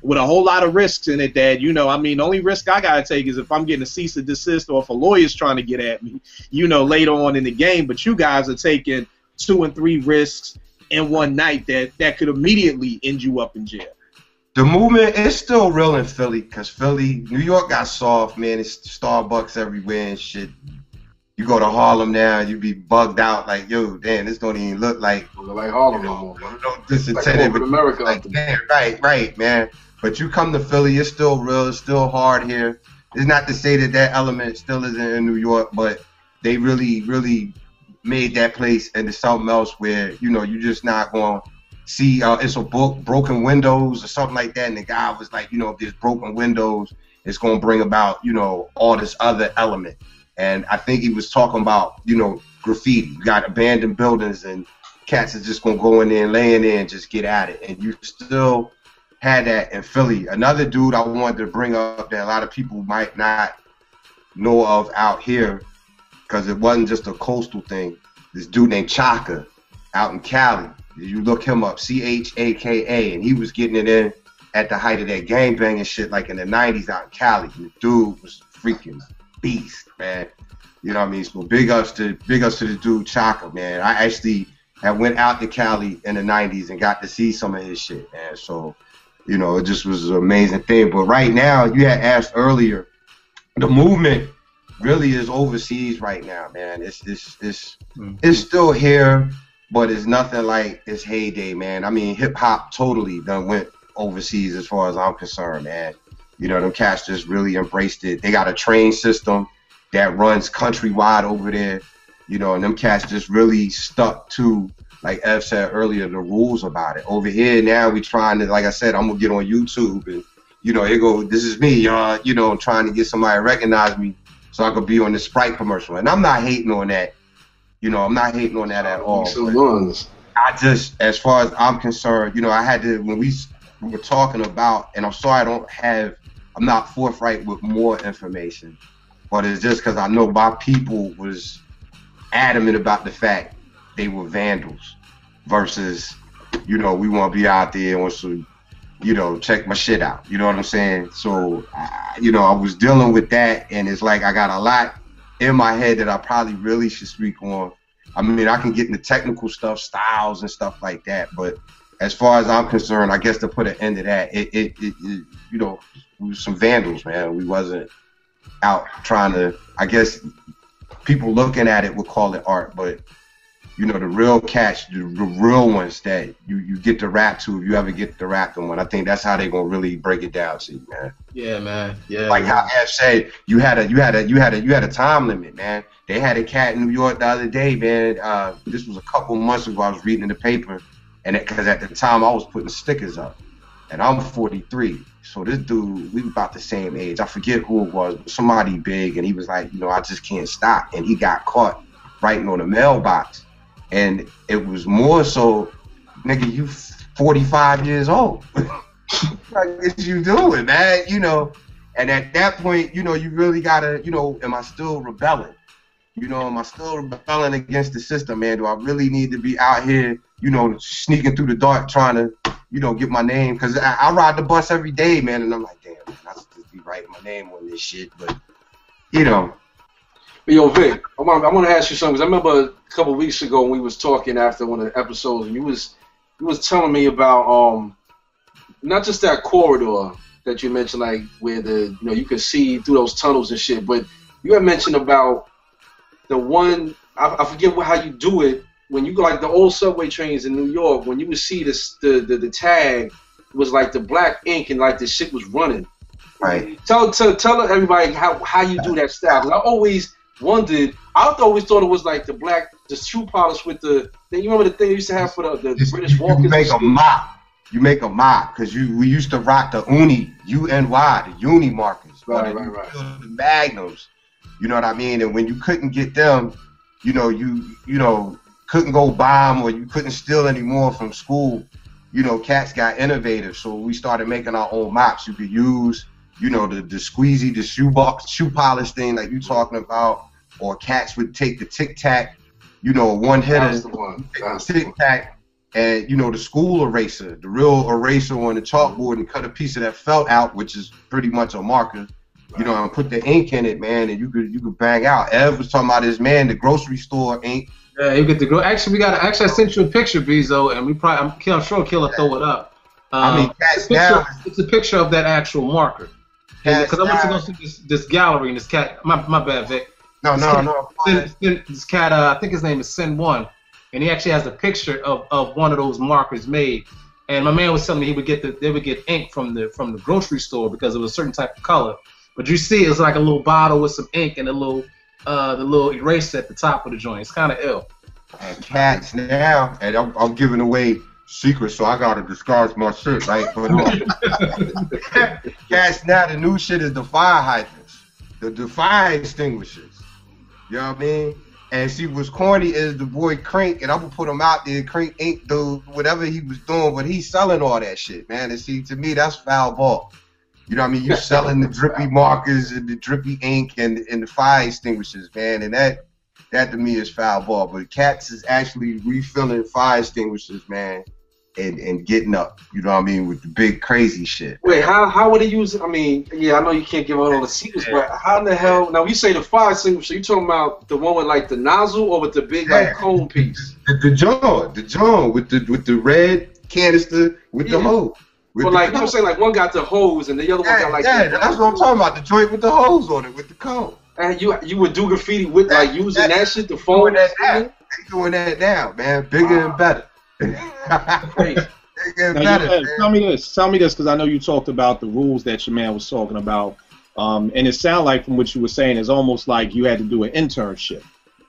[SPEAKER 3] With a whole lot of risks in it that, the only risk I got to take is if I'm getting a cease and desist or if a lawyer's trying to get at me, later on in the game. But you guys are taking 2 and 3 risks in one night that could immediately end you up in jail.
[SPEAKER 5] The movement is still real in Philly because New York got soft, man. It's Starbucks everywhere and shit. You go to Harlem now, you be bugged out like, yo, damn, this don't even look like
[SPEAKER 6] Harlem no more, man.
[SPEAKER 5] No disintended,
[SPEAKER 6] like America.
[SPEAKER 5] Like, man, right, man. But you come to Philly, it's still real, it's still hard here. It's not to say that element still isn't in New York, but they really, really made that place into something else where, you're just not going to see it's a book, broken windows or something like that. And the guy was like, if there's broken windows, it's going to bring about, all this other element. And I think he was talking about, graffiti. You got abandoned buildings and cats are just going to go in there and lay in there and just get at it. And you still had that in Philly. Another dude I wanted to bring up that a lot of people might not know of out here because it wasn't just a coastal thing. This dude named Chaka out in Cali. You look him up, Chaka, and he was getting it in at the height of that gangbanging shit like in the 90s out in Cali. The dude was freaking beast, man. You know what I mean? So big ups to the dude Chaka, man. I actually went out to Cali in the 90s and got to see some of his shit, man. So, you know, it just was an amazing thing. But right now, you had asked earlier, the movement really is overseas right now, man. It's still here, but it's nothing like its heyday, man. I mean, hip hop totally done went overseas as far as I'm concerned, man. You know, them cats just really embraced it. They got a train system that runs countrywide over there, you know, and them cats just really stuck to, like Ev said earlier, the rules about it. Over here now, we trying to, like I said, I'm gonna get on YouTube and, you know, here go, this is me, y'all, you know, trying to get somebody to recognize me so I could be on the Sprite commercial. And I'm not hating on that, you know, I'm not hating on that at all. I just, as far as I'm concerned, you know, I had to, when we were talking about, and I'm sorry I'm not forthright with more information, but it's just because I know my people was adamant about the fact they were vandals versus, you know, we want to be out there and want to, you know, check my shit out. You know what I'm saying? So, you know, I was dealing with that, and it's like I got a lot in my head that I probably really should speak on. I mean, I can get into technical stuff, styles and stuff like that, but as far as I'm concerned, I guess to put an end to that, it you know, we was some vandals, man. We wasn't out trying to, I guess people looking at it would call it art, but you know, the real cats, the real ones that you get to rap to, if you ever get to rap to one, I think that's how they gonna really break it down to you, man.
[SPEAKER 4] Yeah, man. Yeah.
[SPEAKER 5] Like how F said, you had a time limit, man. They had a cat in New York the other day, man. This was a couple months ago. I was reading in the paper, and because at the time I was putting stickers up, and I'm 43. So this dude, we about the same age. I forget who it was, but somebody big, and he was like, you know, I just can't stop. And he got caught writing on the mailbox. And it was more so, nigga, you 45 years old. What is you doing, man? You know, and at that point, you know, you really gotta, you know, am I still rebelling? You know, am I still rebelling against the system, man? Do I really need to be out here, you know, sneaking through the dark trying to, you know, get my name? Because I ride the bus every day, man, and I'm like, damn, man, I should just be writing my name on this shit. But, you know.
[SPEAKER 6] But yo, Vic, I want to ask you something. Because I remember a couple of weeks ago when we was talking after one of the episodes, and you was telling me about not just that corridor that you mentioned, like where the, you know, you could see through those tunnels and shit, but you had mentioned about the one, I forget how you do it, when you go like the old subway trains in New York, when you would see this, the tag was like the black ink and like the shit was running.
[SPEAKER 5] Right.
[SPEAKER 6] Tell everybody how you do that style. 'Cause I always wondered, I always thought it was like the shoe polish with the thing. You remember the thing you used to have for the British walkers?
[SPEAKER 5] You make a mop. You make a mop because we used to rock the uni, UNY, the uni markers.
[SPEAKER 6] Right.
[SPEAKER 5] The magnums. You know what I mean? And when you couldn't get them, you know, couldn't go buy them or you couldn't steal anymore from school, you know, cats got innovative. So we started making our own mops. You could use, you know, the squeezy, the shoe polish thing like you talking about, or cats would take the Tic Tac, you know, one hitter, Tic Tac, and you know, the school eraser, the real eraser on the chalkboard, and cut a piece of that felt out, which is pretty much a marker, you know, and put the ink in it, man, and you could bang out. Ev was talking about his man, the grocery store ink.
[SPEAKER 4] Yeah, you get the actually I sent you a picture, Beezo, and I'm sure Killer throw it up.
[SPEAKER 5] I mean, cats now.
[SPEAKER 4] It's a picture of that actual marker. Because I went to go see this gallery, and this cat, my bad, Vic.
[SPEAKER 5] No.
[SPEAKER 4] This cat, I think his name is Sin One, and he actually has a picture of one of those markers made. And my man was telling me they would get ink from the grocery store because it was a certain type of color. But you see, it's like a little bottle with some ink and the little eraser at the top of the joint. It's kind of ill.
[SPEAKER 5] And cats now, and I'm giving away secrets, so I gotta disguise my shit, right? But cats now, the new shit is the fire hydrants, the fire extinguishers. You know what I mean? And see, what's corny is the boy Crank, and I'm gonna put him out there. Crank ain't do whatever he was doing, but he's selling all that shit, man. And see, to me, that's foul ball. You know what I mean? You selling the drippy markers and the drippy ink and the fire extinguishers, man. And that to me is foul ball. But cats is actually refilling fire extinguishers, man. and getting up. You know what I mean, with the big crazy shit.
[SPEAKER 6] Wait, how would they use it? I mean, yeah, I know you can't give out all the secrets, but how in the hell? Now you say the fire extinguisher. You talking about the one with like the nozzle or with the big like cone piece?
[SPEAKER 5] The John with the red canister with the hose.
[SPEAKER 6] But like, you know what I'm saying, like one got the hose and the other one got like.
[SPEAKER 5] Yeah, that's what I'm talking about. The joint with the hose on it with the cone.
[SPEAKER 6] And you would do graffiti with like using that shit, the phone.
[SPEAKER 5] Doing that now, man. Bigger and better.
[SPEAKER 6] Crazy.
[SPEAKER 3] Tell me this, because I know you talked about the rules that your man was talking about, and it sounded like from what you were saying, it's almost like you had to do an internship.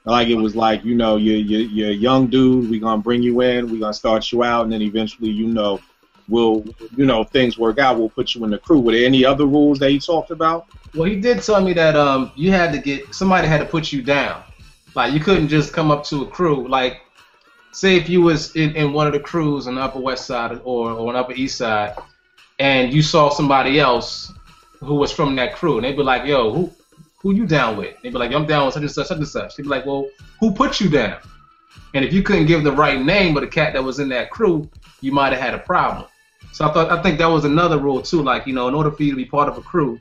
[SPEAKER 3] Like it was like, you know, you're a young dude, we're gonna bring you in, we're gonna start you out, and then eventually, you know, we'll, you know, if things work out, we'll put you in the crew. Were there any other rules that he talked about?
[SPEAKER 4] Well, he did tell me that you had to somebody had to put you down. Like you couldn't just come up to a crew. Like say if you was in one of the crews on the Upper West Side or on the Upper East Side, and you saw somebody else who was from that crew, and they'd be like, "Yo, who you down with?" They'd be like, "I'm down with such and such, such and such." They'd be like, "Well, who put you down?" And if you couldn't give the right name of the cat that was in that crew, you might have had a problem. So I think that was another rule too. Like, you know, in order for you to be part of a crew,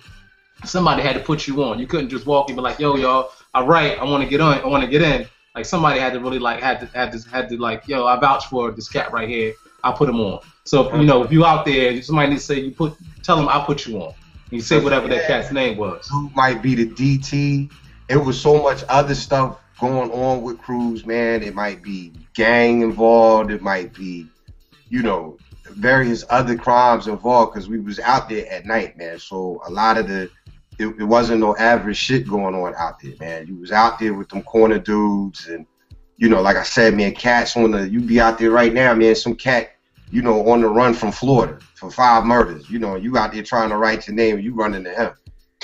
[SPEAKER 4] somebody had to put you on. You couldn't just walk and be like, "Yo, y'all, all right, I want to get on, I want to get in." Like somebody had to really like had to like, "Yo, I vouch for this cat right here. I'll put him on." So you know, if you out there, somebody needs to say tell them I'll put you on. You say whatever that cat's name was.
[SPEAKER 5] Who might be the DT? It was so much other stuff going on with crews, man. It might be gang involved. It might be, you know, various other crimes involved because we was out there at night, man. So a lot of it wasn't no average shit going on out there, man. You was out there with them corner dudes and, you know, like I said, man, cats you be out there right now, man, some cat, you know, on the run from Florida for 5 murders. You know, you out there trying to write your name and you running to him.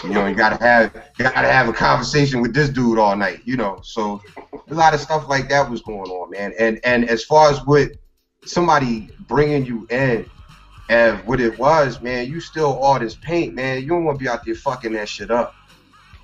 [SPEAKER 5] You know, you gotta have a conversation with this dude all night, you know. So a lot of stuff like that was going on, man. And as far as what somebody bringing you in, and what it was, man, you still all this paint, man. You don't want to be out there fucking that shit up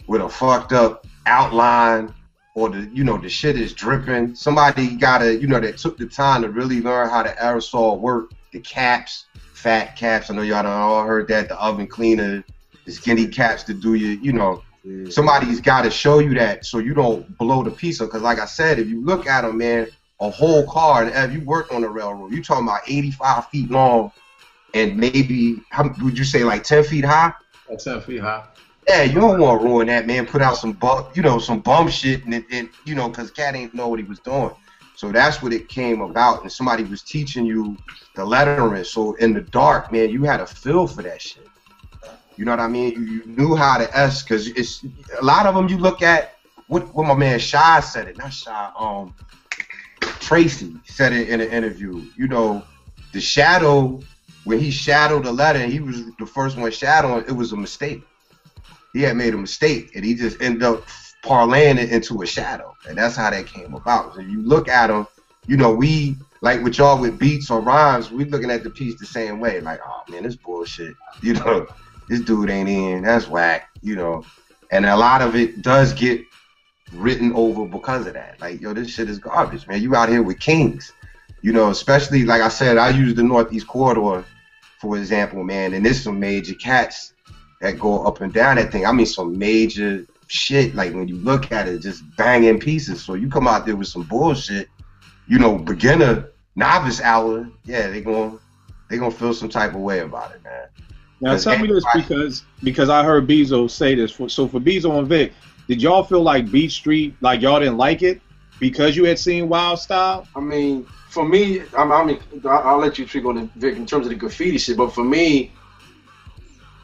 [SPEAKER 5] with a fucked up outline or the shit is dripping. Somebody gotta, you know, that took the time to really learn how the aerosol work, the caps, fat caps. I know y'all done all heard that, the oven cleaner, the skinny caps to do you know. Somebody's got to show you that so you don't blow the piece up. Because like I said, if you look at them, man, a whole car, and if you worked on the railroad, you talking about 85 feet long and maybe, how would you say, like 10 feet high?
[SPEAKER 4] 10 feet high.
[SPEAKER 5] Yeah, you don't want to ruin that, man. Put out some bum shit, and you know, because cat ain't know what he was doing. So that's what it came about, and somebody was teaching you the lettering. So in the dark, man, you had a feel for that shit. You know what I mean? You knew how to because it's a lot of them. You look at what my man Shy said it, not Shy. Tracy said it in an interview. You know, the shadow, when he shadowed the letter, and he was the first one shadowing, it was a mistake. He had made a mistake, and he just ended up parlaying it into a shadow, and that's how that came about. So you look at him, you know, we like with y'all with beats or rhymes, we looking at the piece the same way, like, oh man, this bullshit, you know, this dude ain't in, that's whack, you know, and a lot of it does get written over because of that. Like, yo, this shit is garbage, man. You out here with kings, you know, especially like I said, I use the Northeast Corridor for example, man, and there's some major cats that go up and down that thing. I mean, some major shit. Like when you look at it, just banging pieces. So you come out there with some bullshit, you know, beginner, novice hour. Yeah, they gonna feel some type of way about it, man.
[SPEAKER 3] Now tell me this because I heard Beezo say this. So for Beezo and Vic, did y'all feel like Beat Street, like y'all didn't like it because you had seen Wild Style?
[SPEAKER 6] I mean, for me, I mean, I'll let you speak on it, Vic, in terms of the graffiti shit. But for me,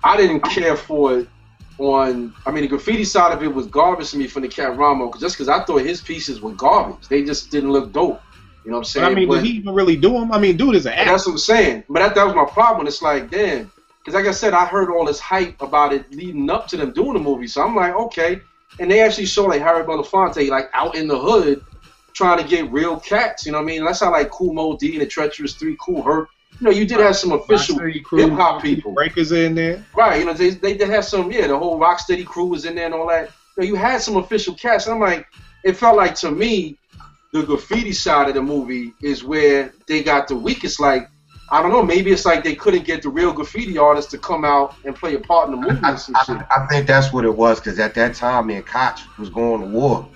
[SPEAKER 6] I didn't care for it I mean, the graffiti side of it was garbage to me from the Cat Ramo, because I thought his pieces were garbage. They just didn't look dope. You know what I'm saying?
[SPEAKER 3] But, I mean, did he even really do them? I mean, dude is an actor.
[SPEAKER 6] That's what I'm saying. But that was my problem. It's like, damn. Because like I said, I heard all this hype about it leading up to them doing the movie. So I'm like, okay. And they actually show like Harry Belafonte like out in the hood trying to get real cats. You know what I mean? That's how like Kool Moe Dee and the Treacherous 3, Kool Herc. You know, you did have some official hip-hop people.
[SPEAKER 3] Breakers in there.
[SPEAKER 6] Right, you know, they did have some, the whole Rocksteady crew was in there and all that. You know, you had some official cats. And I'm like, it felt like to me, the graffiti side of the movie is where they got the weakest. Like, I don't know. Maybe it's like they couldn't get the real graffiti artists to come out and play a part in the movie.
[SPEAKER 5] I think that's what it was, because at that time, man, Koch was going to war.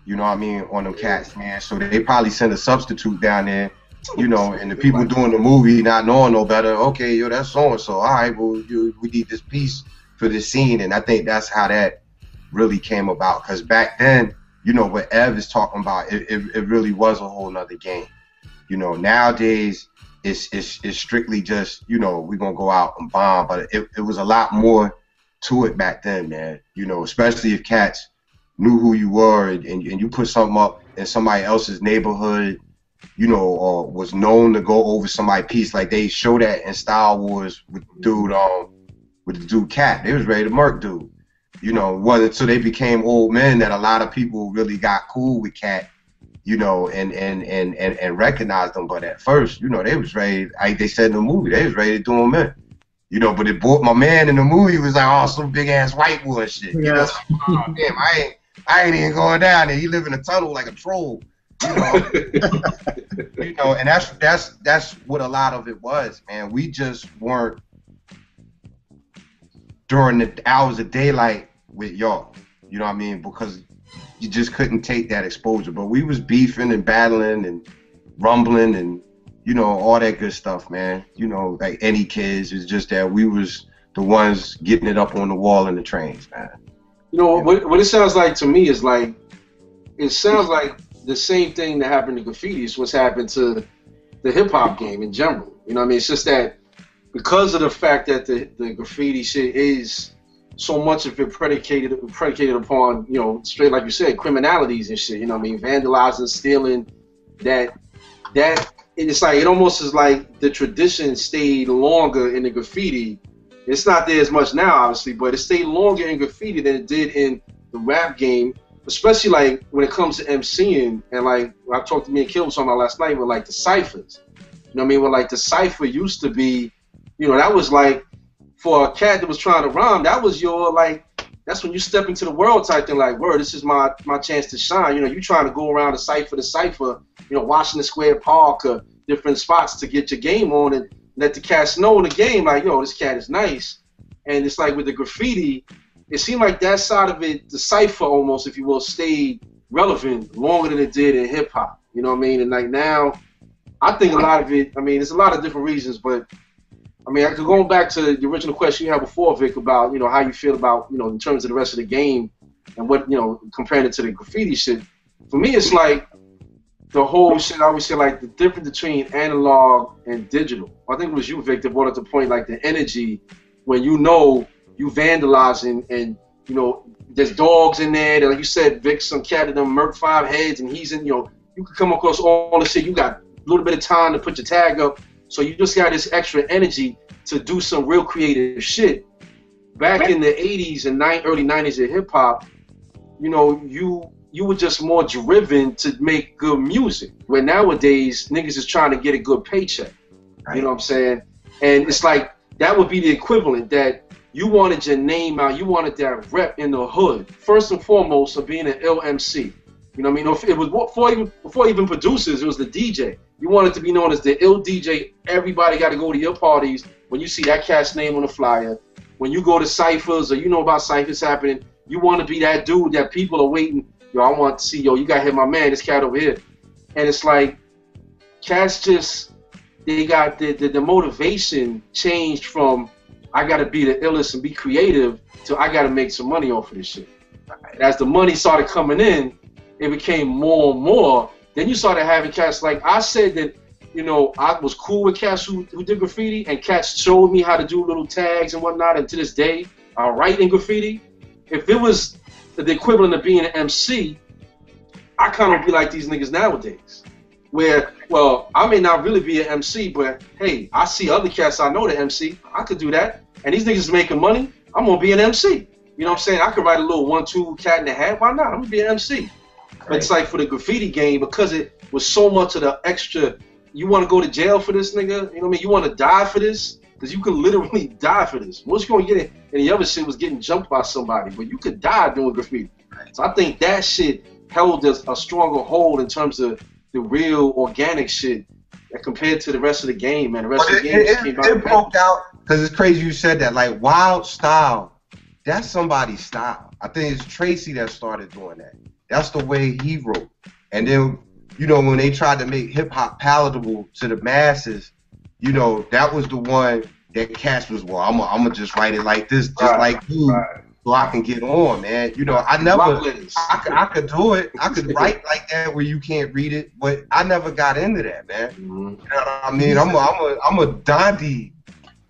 [SPEAKER 5] You know what I mean, on them cats, man. So they probably sent a substitute down there, you know, and the people doing the movie not knowing no better. Okay, yo, that's so and so. All right, well, we need this piece for this scene, and I think that's how that really came about. Because back then, you know, what Ev is talking about, it really was a whole nother game. You know, nowadays it's strictly just, you know, we're gonna go out and bomb, but it was a lot more to it back then, man. You know, especially if cats knew who you were and you put something up in somebody else's neighborhood, you know, or was known to go over somebody's piece. Like they show that in Star Wars with the dude Cat. They was ready to murk dude. You know, it wasn't until they became old men that a lot of people really got cool with Cat, you know, and recognized them. But at first, you know, they was ready, like they said in the movie, they was ready to do them in. You know, but it brought my man in the movie was like, oh, some big ass white boy shit. You know, oh, damn, I ain't even going down there. He live in a tunnel like a troll. You know, you know, and that's what a lot of it was, man. We just weren't during the hours of daylight with y'all. You know what I mean? Because you just couldn't take that exposure. But we was beefing and battling and rumbling and, you know, all that good stuff, man. You know, like any kids. It's just that we was the ones getting it up on the wall in the trains, man.
[SPEAKER 6] You know, what it sounds like to me is like, it sounds like the same thing that happened to graffiti is what's happened to the hip-hop game in general. You know what I mean? It's just that because of the fact that the graffiti shit is so much of it predicated upon, you know, straight like you said, criminalities and shit, you know what I mean? Vandalizing, stealing, that it's like, it almost is like the tradition stayed longer in the graffiti. It's not there as much now, obviously, but it stayed longer in graffiti than it did in the rap game, especially like when it comes to MCing. And like I talked to me and Kill was talking about last night with like the ciphers. You know what I mean? Where like the cipher used to be, you know, that was like for a cat that was trying to rhyme, that was your like, that's when you step into the world type thing. Like, word, this is my chance to shine. You know, you trying to go around the cipher to cipher, you know, Washington Square Park or different spots to get your game on and let the cats know in the game, like, yo, this cat is nice. And it's like with the graffiti, it seemed like that side of it, the cipher almost, if you will, stayed relevant longer than it did in hip hop. You know what I mean? And like now, I think a lot of it, I mean, there's a lot of different reasons, but I mean, going back to the original question you had before, Vic, about, you know, how you feel about, you know, in terms of the rest of the game and what, you know, comparing it to the graffiti shit. For me, it's like the whole shit, I always say, like, the difference between analog and digital. I think it was you, Vic, that brought up the point, like, the energy when you know you vandalizing and, you know, there's dogs in there. That, like you said, Vic, some cat of them murk 5 heads, and he's in, you know, you could come across all the shit. You got a little bit of time to put your tag up. So you just got this extra energy to do some real creative shit. Back in the 80s and early 90s of hip-hop, you know, you were just more driven to make good music. Where nowadays, niggas is trying to get a good paycheck. You know what I'm saying? And it's like, that would be the equivalent, that you wanted your name out, you wanted that rep in the hood. First and foremost of being an ill MC. You know what I mean? It was before even producers, it was the DJ. You wanted to be known as the ill DJ. Everybody got to go to your parties when you see that cat's name on the flyer. When you go to ciphers or you know about ciphers happening, you want to be that dude that people are waiting. Yo, I want to see, yo, you got to hit my man, this cat over here. And it's like, cats just, they got the motivation changed from, I got to be the illest and be creative, to I got to make some money off of this shit. And as the money started coming in, it became more and more. Then you started having cats like, I said that, you know, I was cool with cats who did graffiti, and cats showed me how to do little tags and whatnot, and to this day, I write in graffiti. If it was the equivalent of being an MC, I kind of be like these niggas nowadays. Where, well, I may not really be an MC, but hey, I see other cats I know the MC, I could do that. And these niggas is making money, I'm gonna be an MC. You know what I'm saying? I could write a little 1-2 cat in the hat, why not? I'm gonna be an MC. But it's like for the graffiti game, because it was so much of the extra, you want to go to jail for this, nigga? You know what I mean? You want to die for this? Because you could literally die for this. Most you gonna get it, and the other shit was getting jumped by somebody, but you could die doing graffiti. So I think that shit held a stronger hold in terms of the real organic shit compared to the rest of the game, man. The rest of the game came out.
[SPEAKER 5] It broke out, because it's crazy you said that. Like, Wild Style, that's somebody's style. I think it's Tracy that started doing that. That's the way he wrote. And then, you know, when they tried to make hip-hop palatable to the masses, you know, that was the one that Cass was, well, I'm going to just write it like this, just like you, so I can get on, man. You know, I could do it. I could write like that where you can't read it, but I never got into that, man. You know what I mean? I'm a Dondi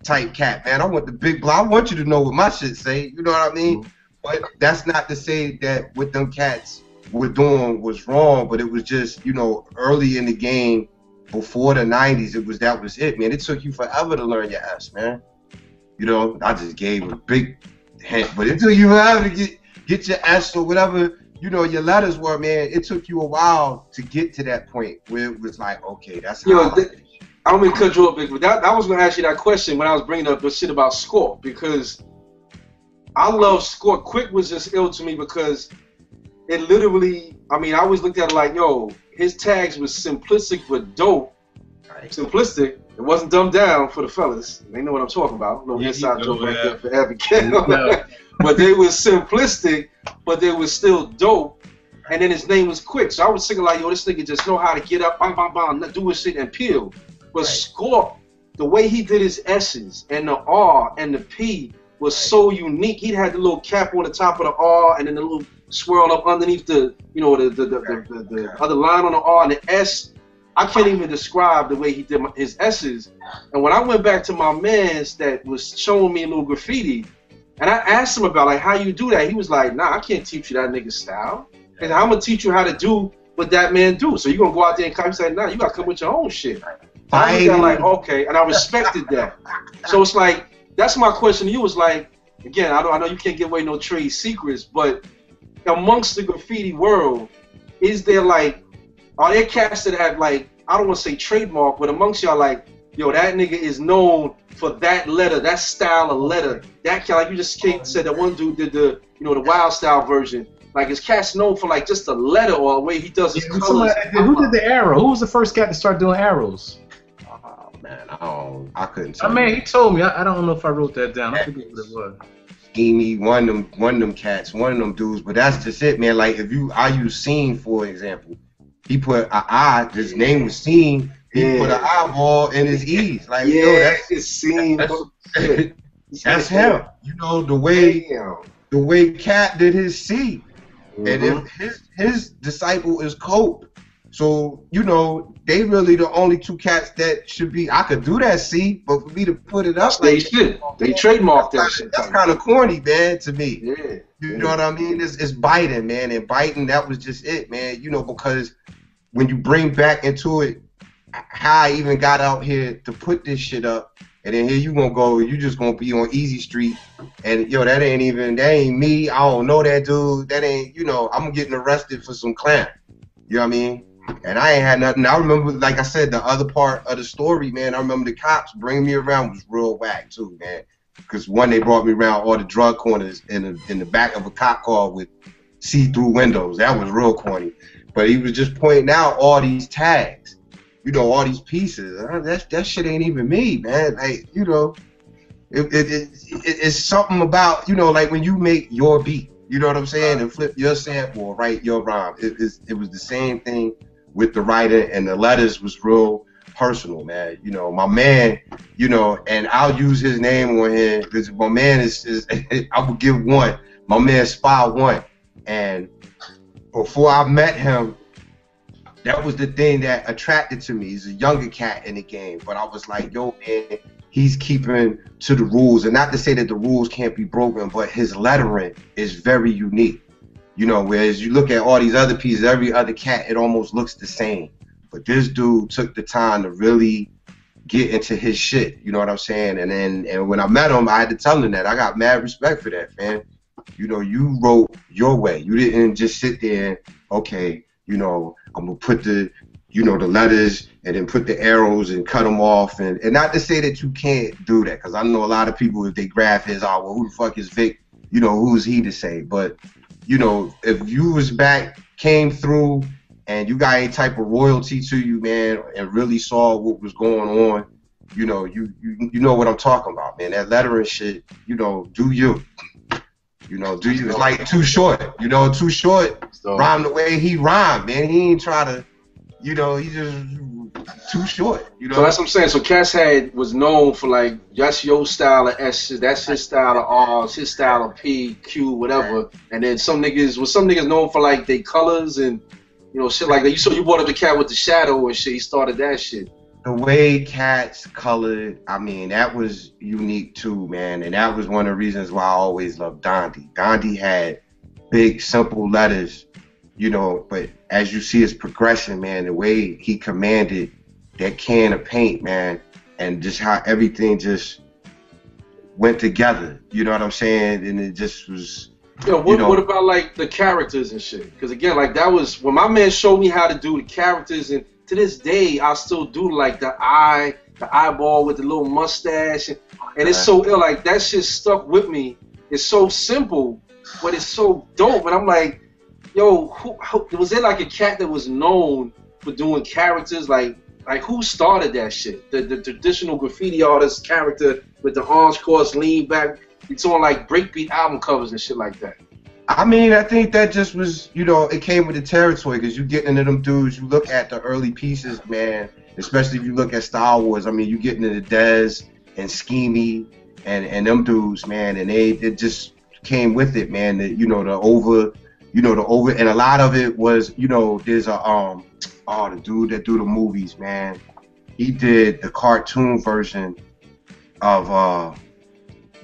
[SPEAKER 5] type cat, man. I want the big block. I want you to know what my shit say. You know what I mean? But that's not to say that what them cats were doing was wrong, but it was just, you know, early in the game, before the 90s, that was it, man. It took you forever to learn your S, man. You know, I just gave a big hint, but it took you forever to get your S or whatever, you know, your letters were, man. It took you a while to get to that point where it was like, okay, that's how
[SPEAKER 6] I'm going to cut you up, Big, but I was going to ask you that question when I was bringing up the shit about Score, because I love Score. Quick was just ill to me because it literally, I mean, I always looked at it like, yo, his tags was simplistic but dope. Simplistic. It wasn't dumbed down for the fellas. They know what I'm talking about. No inside joke right there for Advocate. But they was simplistic, but they was still dope. And then his name was Quick. So I was thinking like, yo, this nigga just know how to get up, bam, bam, bam, do his shit and peel. But Score, the way he did his S's and the R and the P was so unique. He had the little cap on the top of the R and then the little swirl up underneath the, you know, the other line on the R and the S. I can't even describe the way he did his S's. And when I went back to my man's that was showing me a little graffiti, and I asked him about like how you do that, he was like, nah, I can't teach you that nigga style. And I'm gonna teach you how to do what that man do. So you're gonna go out there and come. He said, nah, you gotta come with your own shit. I got like, okay, and I respected that. So it's like, that's my question to you. Is like, again, I know you can't give away no trade secrets, but amongst the graffiti world, is there like, are there cats that have like, I don't want to say trademark, but amongst y'all like, yo, that nigga is known for that letter, that style of letter, that kind, like you just said that one dude did the, you know, the wild style version. Like, is cats known for like just the letter or the way he does his colors?
[SPEAKER 4] Who did the arrow? Who was the first cat to start doing arrows?
[SPEAKER 5] Man, I couldn't tell.
[SPEAKER 4] He told me. I don't know if I wrote that down. I forget what it was.
[SPEAKER 5] Amy, one of them cats, one of them dudes. But that's just it, man. Like, I use Scene for example. He put an I. His name was Scene. He put an eyeball in his E's. Like, yo, that's Scene. That's him. You know, the way Cat did his C. And if his disciple is Cope. So, you know, they really the only two cats that should be. I could do that C, but for me to put it up,
[SPEAKER 6] they trademarked that shit.
[SPEAKER 5] That's kind of corny, man, to me. Yeah. You know what I mean? It's biting, man, and biting. That was just it, man. You know, because when you bring back into it how I even got out here to put this shit up, and then here you gonna go, you just gonna be on Easy Street, and yo, that ain't me. I don't know that dude. That ain't, you know, I'm getting arrested for some clown. You know what I mean? And I ain't had nothing. I remember, like I said, the other part of the story, man, I remember the cops bringing me around was real whack too, man. Because one, they brought me around all the drug corners in the back of a cop car with see-through windows. That was real corny. But he was just pointing out all these tags, you know, all these pieces. That shit ain't even me, man. Like, you know, it's something about, you know, like when you make your beat, you know what I'm saying, and flip your sample or write your rhyme. It was the same thing with the writing, and the letters was real personal, man. You know, my man, you know, and I'll use his name on here because my man is I would give one. My man Spy One, and before I met him, that was the thing that attracted to me. He's a younger cat in the game, but I was like, yo, man, he's keeping to the rules, and not to say that the rules can't be broken, but his lettering is very unique. You know, whereas you look at all these other pieces, every other cat, it almost looks the same. But this dude took the time to really get into his shit. You know what I'm saying? And when I met him, I had to tell him that. I got mad respect for that, man. You know, you wrote your way. You didn't just sit there and, okay, you know, I'm going to put the, you know, the letters and then put the arrows and cut them off. And not to say that you can't do that, because I know a lot of people, if they graph his, oh, well, who the fuck is Vic? You know, who's he to say? But, you know, if you was back, came through, and you got any type of royalty to you, man, and really saw what was going on, you know, you know what I'm talking about, man. That lettering shit, you know, do you. You know, do you? It's like Too Short. You know, Too Short rhymed the way he rhymed, man. He ain't try to, you know, he just Too Short. You know.
[SPEAKER 6] So that's what I'm saying. So Cass was known for like that's your style of S, that's his style of R's, his style of P, Q, whatever. And then some niggas known for like they colors and you know shit like that. You brought up the cat with the shadow and shit. He started that shit.
[SPEAKER 5] The way cats colored, I mean, that was unique too, man. And that was one of the reasons why I always loved Dondi. Dondi had big, simple letters, you know, but as you see his progression, man, the way he commanded that can of paint, man, and just how everything just went together, you know what I'm saying? And it just was...
[SPEAKER 6] Yo, what about like the characters and shit? Because again, like that was when my man showed me how to do the characters, and to this day I still do like the eyeball with the little mustache, and it's so ill. Like that shit stuck with me. It's so simple, but it's so dope. And I'm like, yo, who was there like a cat that was known for doing characters? Like who started that shit? The traditional graffiti artist character with the arms crossed, lean back. It's on like breakbeat album covers and shit like that.
[SPEAKER 5] I mean, I think that just was, you know, it came with the territory because you get into them dudes. You look at the early pieces, man, especially if you look at Star Wars. I mean, you get into the Dez and Schemy and them dudes, man, and it just came with it, man. The over, and a lot of it was, you know, there's the dude that do the movies, man. He did the cartoon version of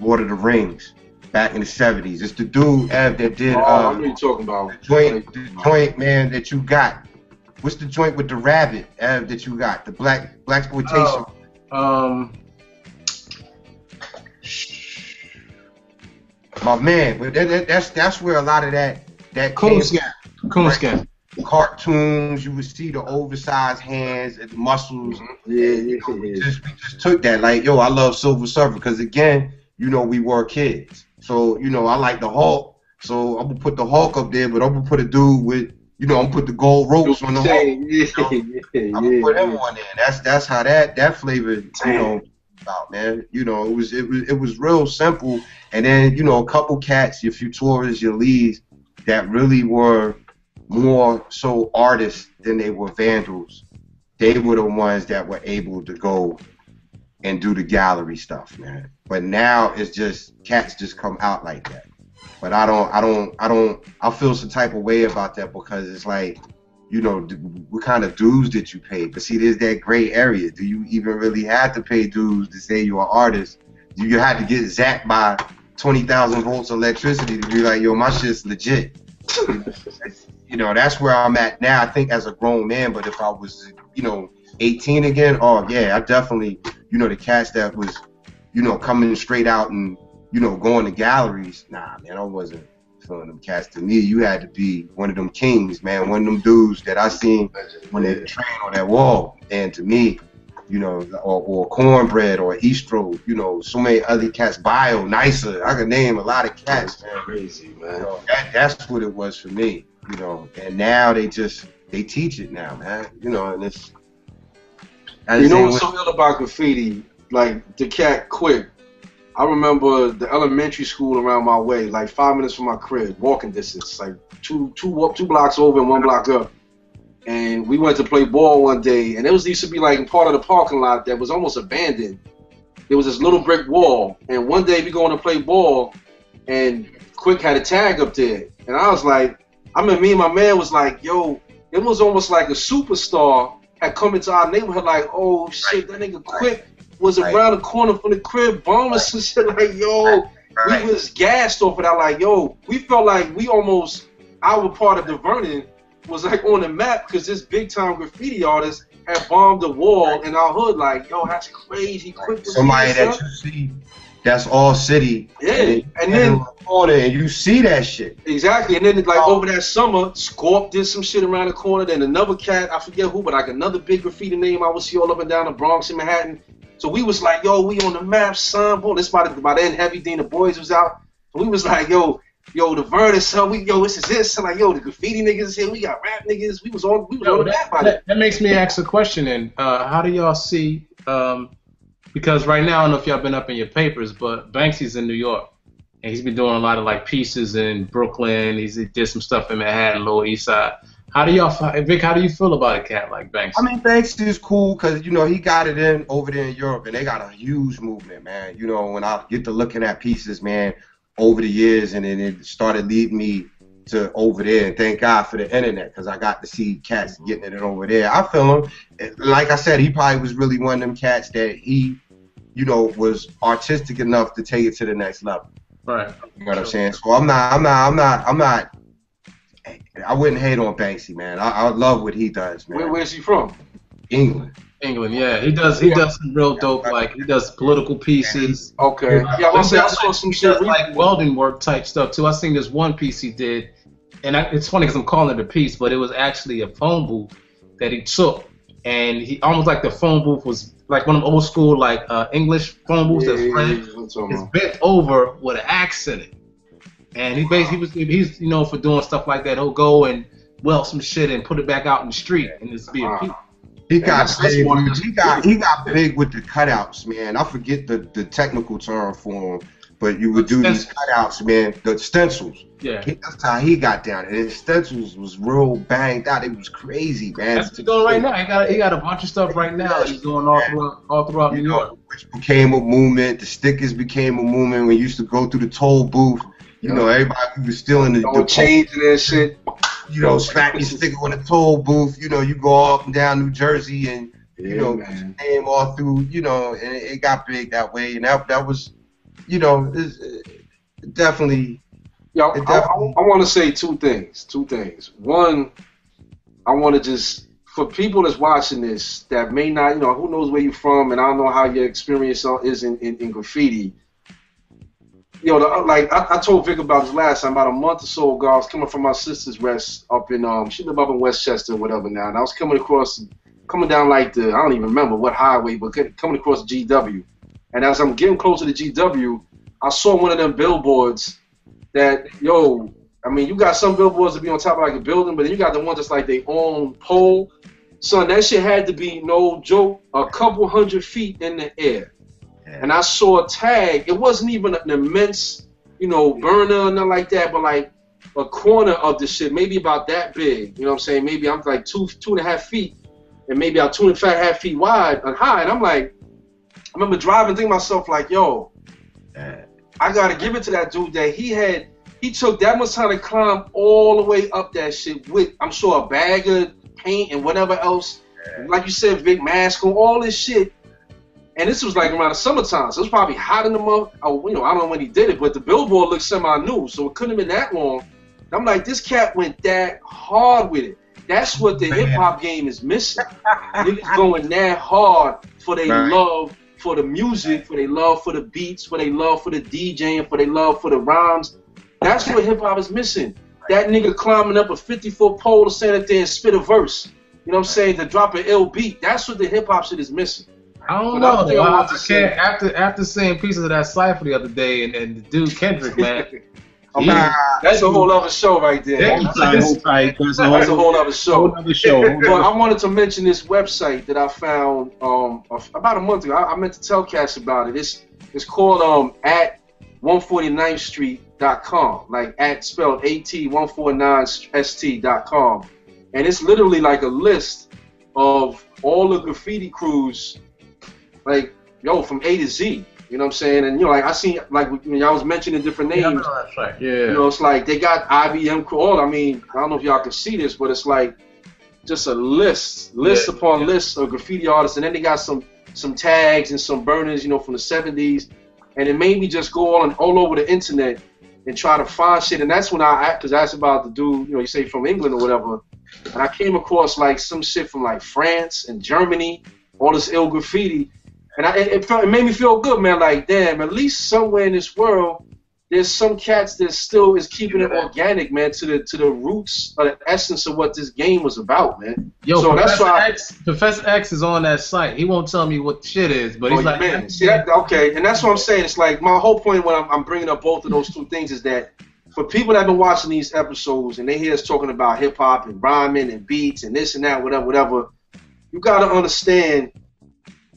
[SPEAKER 5] Lord of the Rings back in the 70s. It's the dude that did
[SPEAKER 6] I know you're talking about.
[SPEAKER 5] The joint, man, that you got. What's the joint with the rabbit that you got? The black exploitation. My man, but that's where a lot of that
[SPEAKER 4] Coonskin.
[SPEAKER 5] Cartoons, you would see the oversized hands and the muscles. We just took that. Like, yo, I love Silver Surfer because again, you know, we were kids. So, you know, I like the Hulk. So I'm gonna put the Hulk up there, but I'm gonna put a dude with, you know, I'm gonna put the gold ropes on the Hulk. I'm gonna put him on there. That's how that flavor, you know, about, man. You know, it was real simple. And then, you know, a couple cats, your Futuras, your Lees, that really were more so artists than they were vandals. They were the ones that were able to go and do the gallery stuff, man. But now it's just cats just come out like that. But I feel some type of way about that because it's like, you know, what kind of dues did you pay? But see, there's that gray area. Do you even really have to pay dues to say you're an artist? Do you have to get zapped by 20,000 volts of electricity to be like, yo, my shit's legit? You know, that's where I'm at now, I think, as a grown man. But if I was, you know, 18 again, oh, yeah, I definitely, you know, the cats that was, you know, coming straight out and, you know, going to galleries, nah, man, I wasn't feeling them cats. To me, you had to be one of them kings, man, one of them dudes that I seen when they train on that wall. And to me, you know, or Cornbread or Eastro, you know, so many other cats, Bio, Nicer, I could name a lot of cats, man.
[SPEAKER 6] Crazy, man.
[SPEAKER 5] You know, that's what it was for me, you know. And now they teach it now, man. You know, and it's...
[SPEAKER 6] You know what's so ill about graffiti? Like, the cat Quick. I remember the elementary school around my way, like 5 minutes from my crib, walking distance, like two blocks over and 1 block up. And we went to play ball one day, and it used to be like part of the parking lot that was almost abandoned. There was this little brick wall, and one day we going to play ball, and Quick had a tag up there. And I was like, I mean, me and my man was like, yo, it was almost like a superstar had come into our neighborhood, like, oh shit, that nigga Quick was around the corner from the crib bombing some shit, like, yo, we was gassed off of that, like, yo, we felt like we almost, our part of the Vernon was like on the map because this big time graffiti artist had bombed the wall in our hood, like, yo, that's crazy. Quick,
[SPEAKER 5] somebody that you see, that's all city.
[SPEAKER 6] Yeah, and then
[SPEAKER 5] and you see that shit.
[SPEAKER 6] Exactly, and then like over that summer, Scorp did some shit around the corner. Then another cat, I forget who, but like another big graffiti name I would see all up and down the Bronx and Manhattan. So we was like, yo, we on the map, son. Boy, this by then Heavy D and the boys was out. So we was like, yo, yo, the Vertis, yo, this is this. I'm like, yo, the graffiti niggas is here. We got rap niggas. We was on the map by it.
[SPEAKER 4] That makes me ask a question. And how do y'all see? Because right now, I don't know if y'all been up in your papers, but Banksy's in New York, and he's been doing a lot of like pieces in Brooklyn. He did some stuff in Manhattan, Lower East Side. How do y'all, Vic? How do you feel about a cat like Banksy?
[SPEAKER 5] I mean, Banksy is cool because he got it in over there in Europe, and they got a huge movement, man. When I get to looking at pieces, man, over the years, and then it started leading me to over there. And thank God for the internet because I got to see cats getting it over there. I feel him. Like I said, he probably was really one of them cats that he, was artistic enough to take it to the next level.
[SPEAKER 4] Right.
[SPEAKER 5] You know what I'm saying? So I'm not. I wouldn't hate on Banksy, man. I love what he does, man.
[SPEAKER 6] Where's he from?
[SPEAKER 5] England.
[SPEAKER 4] England, yeah. He does some real dope, like he does political pieces.
[SPEAKER 6] Okay. Yeah, I saw some shit.
[SPEAKER 4] Like welding work type stuff too. I seen this one piece he did, and it's funny because I'm calling it a piece, but it was actually a phone booth that he took, and he almost like the phone booth was like one of them old school like English phone booths that's it's bent over with an axe in it. And he's for doing stuff like that. He'll go and weld some shit and put it back out in the street and it's be a piece.
[SPEAKER 5] He got big with the cutouts, man. I forget the technical term for them, but you would do these cutouts, man. The stencils.
[SPEAKER 4] Yeah.
[SPEAKER 5] That's how he got down. And his stencils was real banged out. It was crazy, man.
[SPEAKER 4] That's what's going right now. He got a bunch of stuff right now that he's doing all throughout New York.
[SPEAKER 5] Which became a movement. The stickers became a movement when you used to go through the toll booth. Everybody was still in the
[SPEAKER 6] change that shit.
[SPEAKER 5] Slap your sticker on the toll booth. You go up and down New Jersey and put your name all through. And it got big that way. And that was, definitely.
[SPEAKER 6] I want to say two things. One, I want to just for people that's watching this that may not, who knows where you're from, and I don't know how your experience is in graffiti. I told Vic about this last time, about a month or so ago. I was coming from my sister's rest up in, she lived up in Westchester or whatever now, and I was coming down like I don't even remember what highway, but coming across the GW. And as I'm getting closer to GW, I saw one of them billboards that, you got some billboards that be on top of like a building, but then you got the ones that's like they own pole. Son, that shit had to be, no joke, a couple 100 feet in the air. And I saw a tag. It wasn't even an immense, burner or nothing like that, but like a corner of the shit, maybe about that big. You know what I'm saying? Maybe I'm like 2.5 feet, and maybe I'm 2.5 feet wide and high. And I'm like, I remember driving, thinking to myself like, yo, I gotta give it to that dude that he took that much time to climb all the way up that shit with, I'm sure, a bag of paint and whatever else. Like you said, Vic, mask on, all this shit. And this was like around the summertime, so it was probably hot in the month. I don't know when he did it, but the billboard looked semi-new, so it couldn't have been that long. And I'm like, this cat went that hard with it. That's what the hip-hop game is missing. Niggas going that hard for their love for the music, for their love for the beats, for their love for the DJing, for their love for the rhymes. That's what hip-hop is missing. That nigga climbing up a 50-foot pole to stand up there and spit a verse. You know what I'm saying? To drop an ill beat. That's what the hip-hop shit is missing.
[SPEAKER 4] I don't know. After seeing pieces of that cipher the other day and the dude Kendrick, man.
[SPEAKER 6] That's a whole other show right there. That's a whole other show. But I wanted to mention this website that I found about a month ago. I meant to tell Cash about it. It's called at 149thstreet.com, like at spelled at149st.com, and it's literally like a list of all the graffiti crews. Like, from A to Z, you know what I'm saying? And, like, I seen, like, y'all was mentioning different names.
[SPEAKER 4] Yeah, that's right. Yeah.
[SPEAKER 6] It's like, they got IBM crew. I don't know if y'all can see this, but it's like just a list upon list of graffiti artists. And then they got some tags and some burners, from the 70s. And it made me just go all over the internet and try to find shit. And that's when because I asked about the dude, you say from England or whatever. And I came across, like, some shit from, like, France and Germany, all this ill graffiti. And it made me feel good, man. Like, damn, at least somewhere in this world, there's some cats that still is keeping it organic, man, to the roots, or the essence of what this game was about, man.
[SPEAKER 4] Yo, so Professor X is on that site. He won't tell me what shit is, but he's like,
[SPEAKER 6] man, okay. And that's what I'm saying. It's like my whole point when I'm bringing up both of those two things is that for people that have been watching these episodes and they hear us talking about hip hop and rhyming and beats and this and that, whatever, you got to understand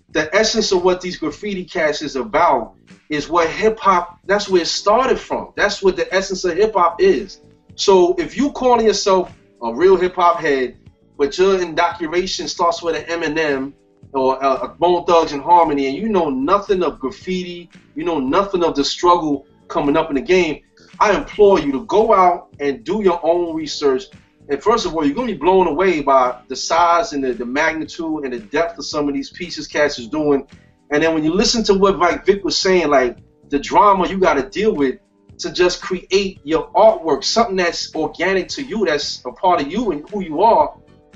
[SPEAKER 6] the essence of what these graffiti cats is about is what hip hop, that's where it started from. That's what the essence of hip hop is. So if you calling yourself a real hip hop head, but your indoctrination starts with an Eminem or a Bone Thugs and Harmony, and you know nothing of graffiti, you know nothing of the struggle coming up in the game, I implore you to go out and do your own research. And first of all, you're going to be blown away by the size and the magnitude and the depth of some of these pieces cats is doing. And then when you listen to what like Vic was saying, like the drama you got to deal with to just create your artwork, something that's organic to you, that's a part of you and who you are,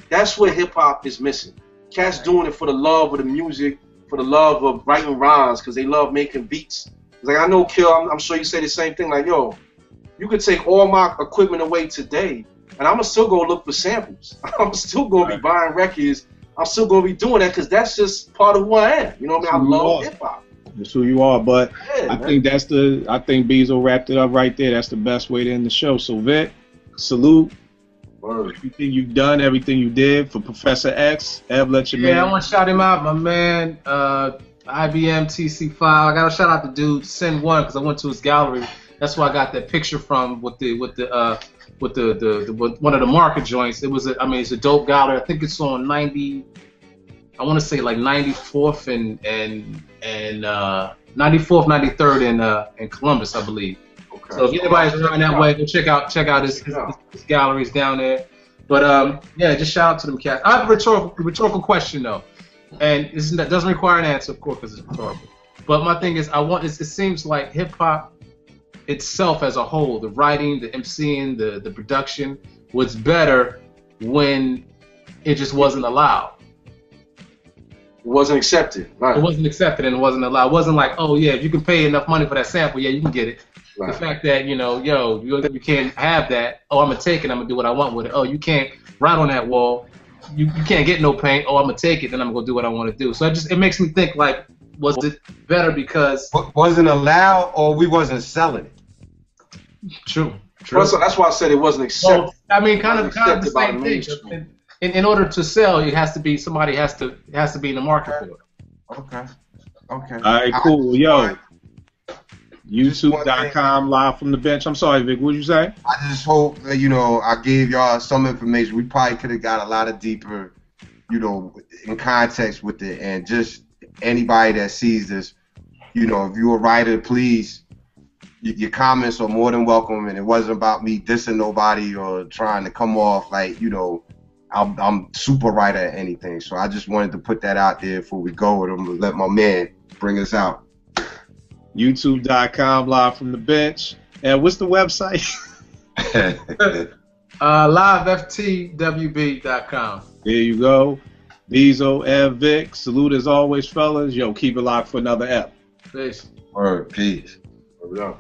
[SPEAKER 6] that's what hip-hop is missing. Cats doing it for the love of the music, for the love of writing rhymes, because they love making beats. Like I know, Kill, I'm sure you say the same thing, like, yo, you could take all my equipment away today, and I'm going to still go look for samples. I'm still going to be buying records. I'm still going to be doing that because that's just part of who I am. You know what I mean? I love hip-hop.
[SPEAKER 3] That's who you are, but
[SPEAKER 6] Yeah,
[SPEAKER 3] I think Beezo wrapped it up right there. That's the best way to end the show. So Vic, salute.
[SPEAKER 6] Word.
[SPEAKER 3] Everything you've done, everything you did for Professor X. Ev, let your man.
[SPEAKER 4] Yeah, I want to shout him out, my man. IBM TC5. I got to shout out the dude Sin One because I went to his gallery. That's where I got that picture from with one of the market joints. It was it's a dope gallery. I think it's on 90. I want to say like 94th and 94th, 93rd in Columbus, I believe. Okay. So if anybody's around that way, go check out his galleries down there. But yeah, just shout out to them cats. I have a rhetorical question though, and that doesn't require an answer, of course, because it's rhetorical. But my thing is, it seems like hip hop itself as a whole, the writing, the MCing, the production, was better when it just wasn't allowed.
[SPEAKER 6] It wasn't accepted. Right.
[SPEAKER 4] It wasn't accepted and it wasn't allowed. It wasn't like, oh yeah, if you can pay enough money for that sample, yeah, you can get it. Right. The fact that, you can't have that, oh, I'm going to take it, I'm going to do what I want with it. Oh, you can't write on that wall, you can't get no paint, oh, I'm going to take it, then I'm going to do what I want to do. So it makes me think, like, was it better because...
[SPEAKER 5] Wasn't allowed or we wasn't selling it?
[SPEAKER 4] True.
[SPEAKER 6] Well, so that's why I said it wasn't accepted.
[SPEAKER 4] Well, I mean, kind of the same thing. In order to sell, it has to be somebody has to be in the market for it.
[SPEAKER 5] Okay.
[SPEAKER 3] All right, cool. Yo, YouTube.com live from the bench. I'm sorry, Vic. What did you say?
[SPEAKER 5] I just hope that I gave y'all some information. We probably could have got a lot of deeper, in context with it. And just anybody that sees this, if you're a writer, please. Your comments are more than welcome, and it wasn't about me dissing nobody or trying to come off like, I'm super right at anything. So I just wanted to put that out there before we go with them. Let my man bring us out.
[SPEAKER 3] YouTube.com live from the bench. And what's the website?
[SPEAKER 4] LiveFTWB.com.
[SPEAKER 3] There you go. Beezo and Vic. Salute as always, fellas. Yo, keep it locked for another ep.
[SPEAKER 4] Peace.
[SPEAKER 5] Word. Peace.
[SPEAKER 6] There we go.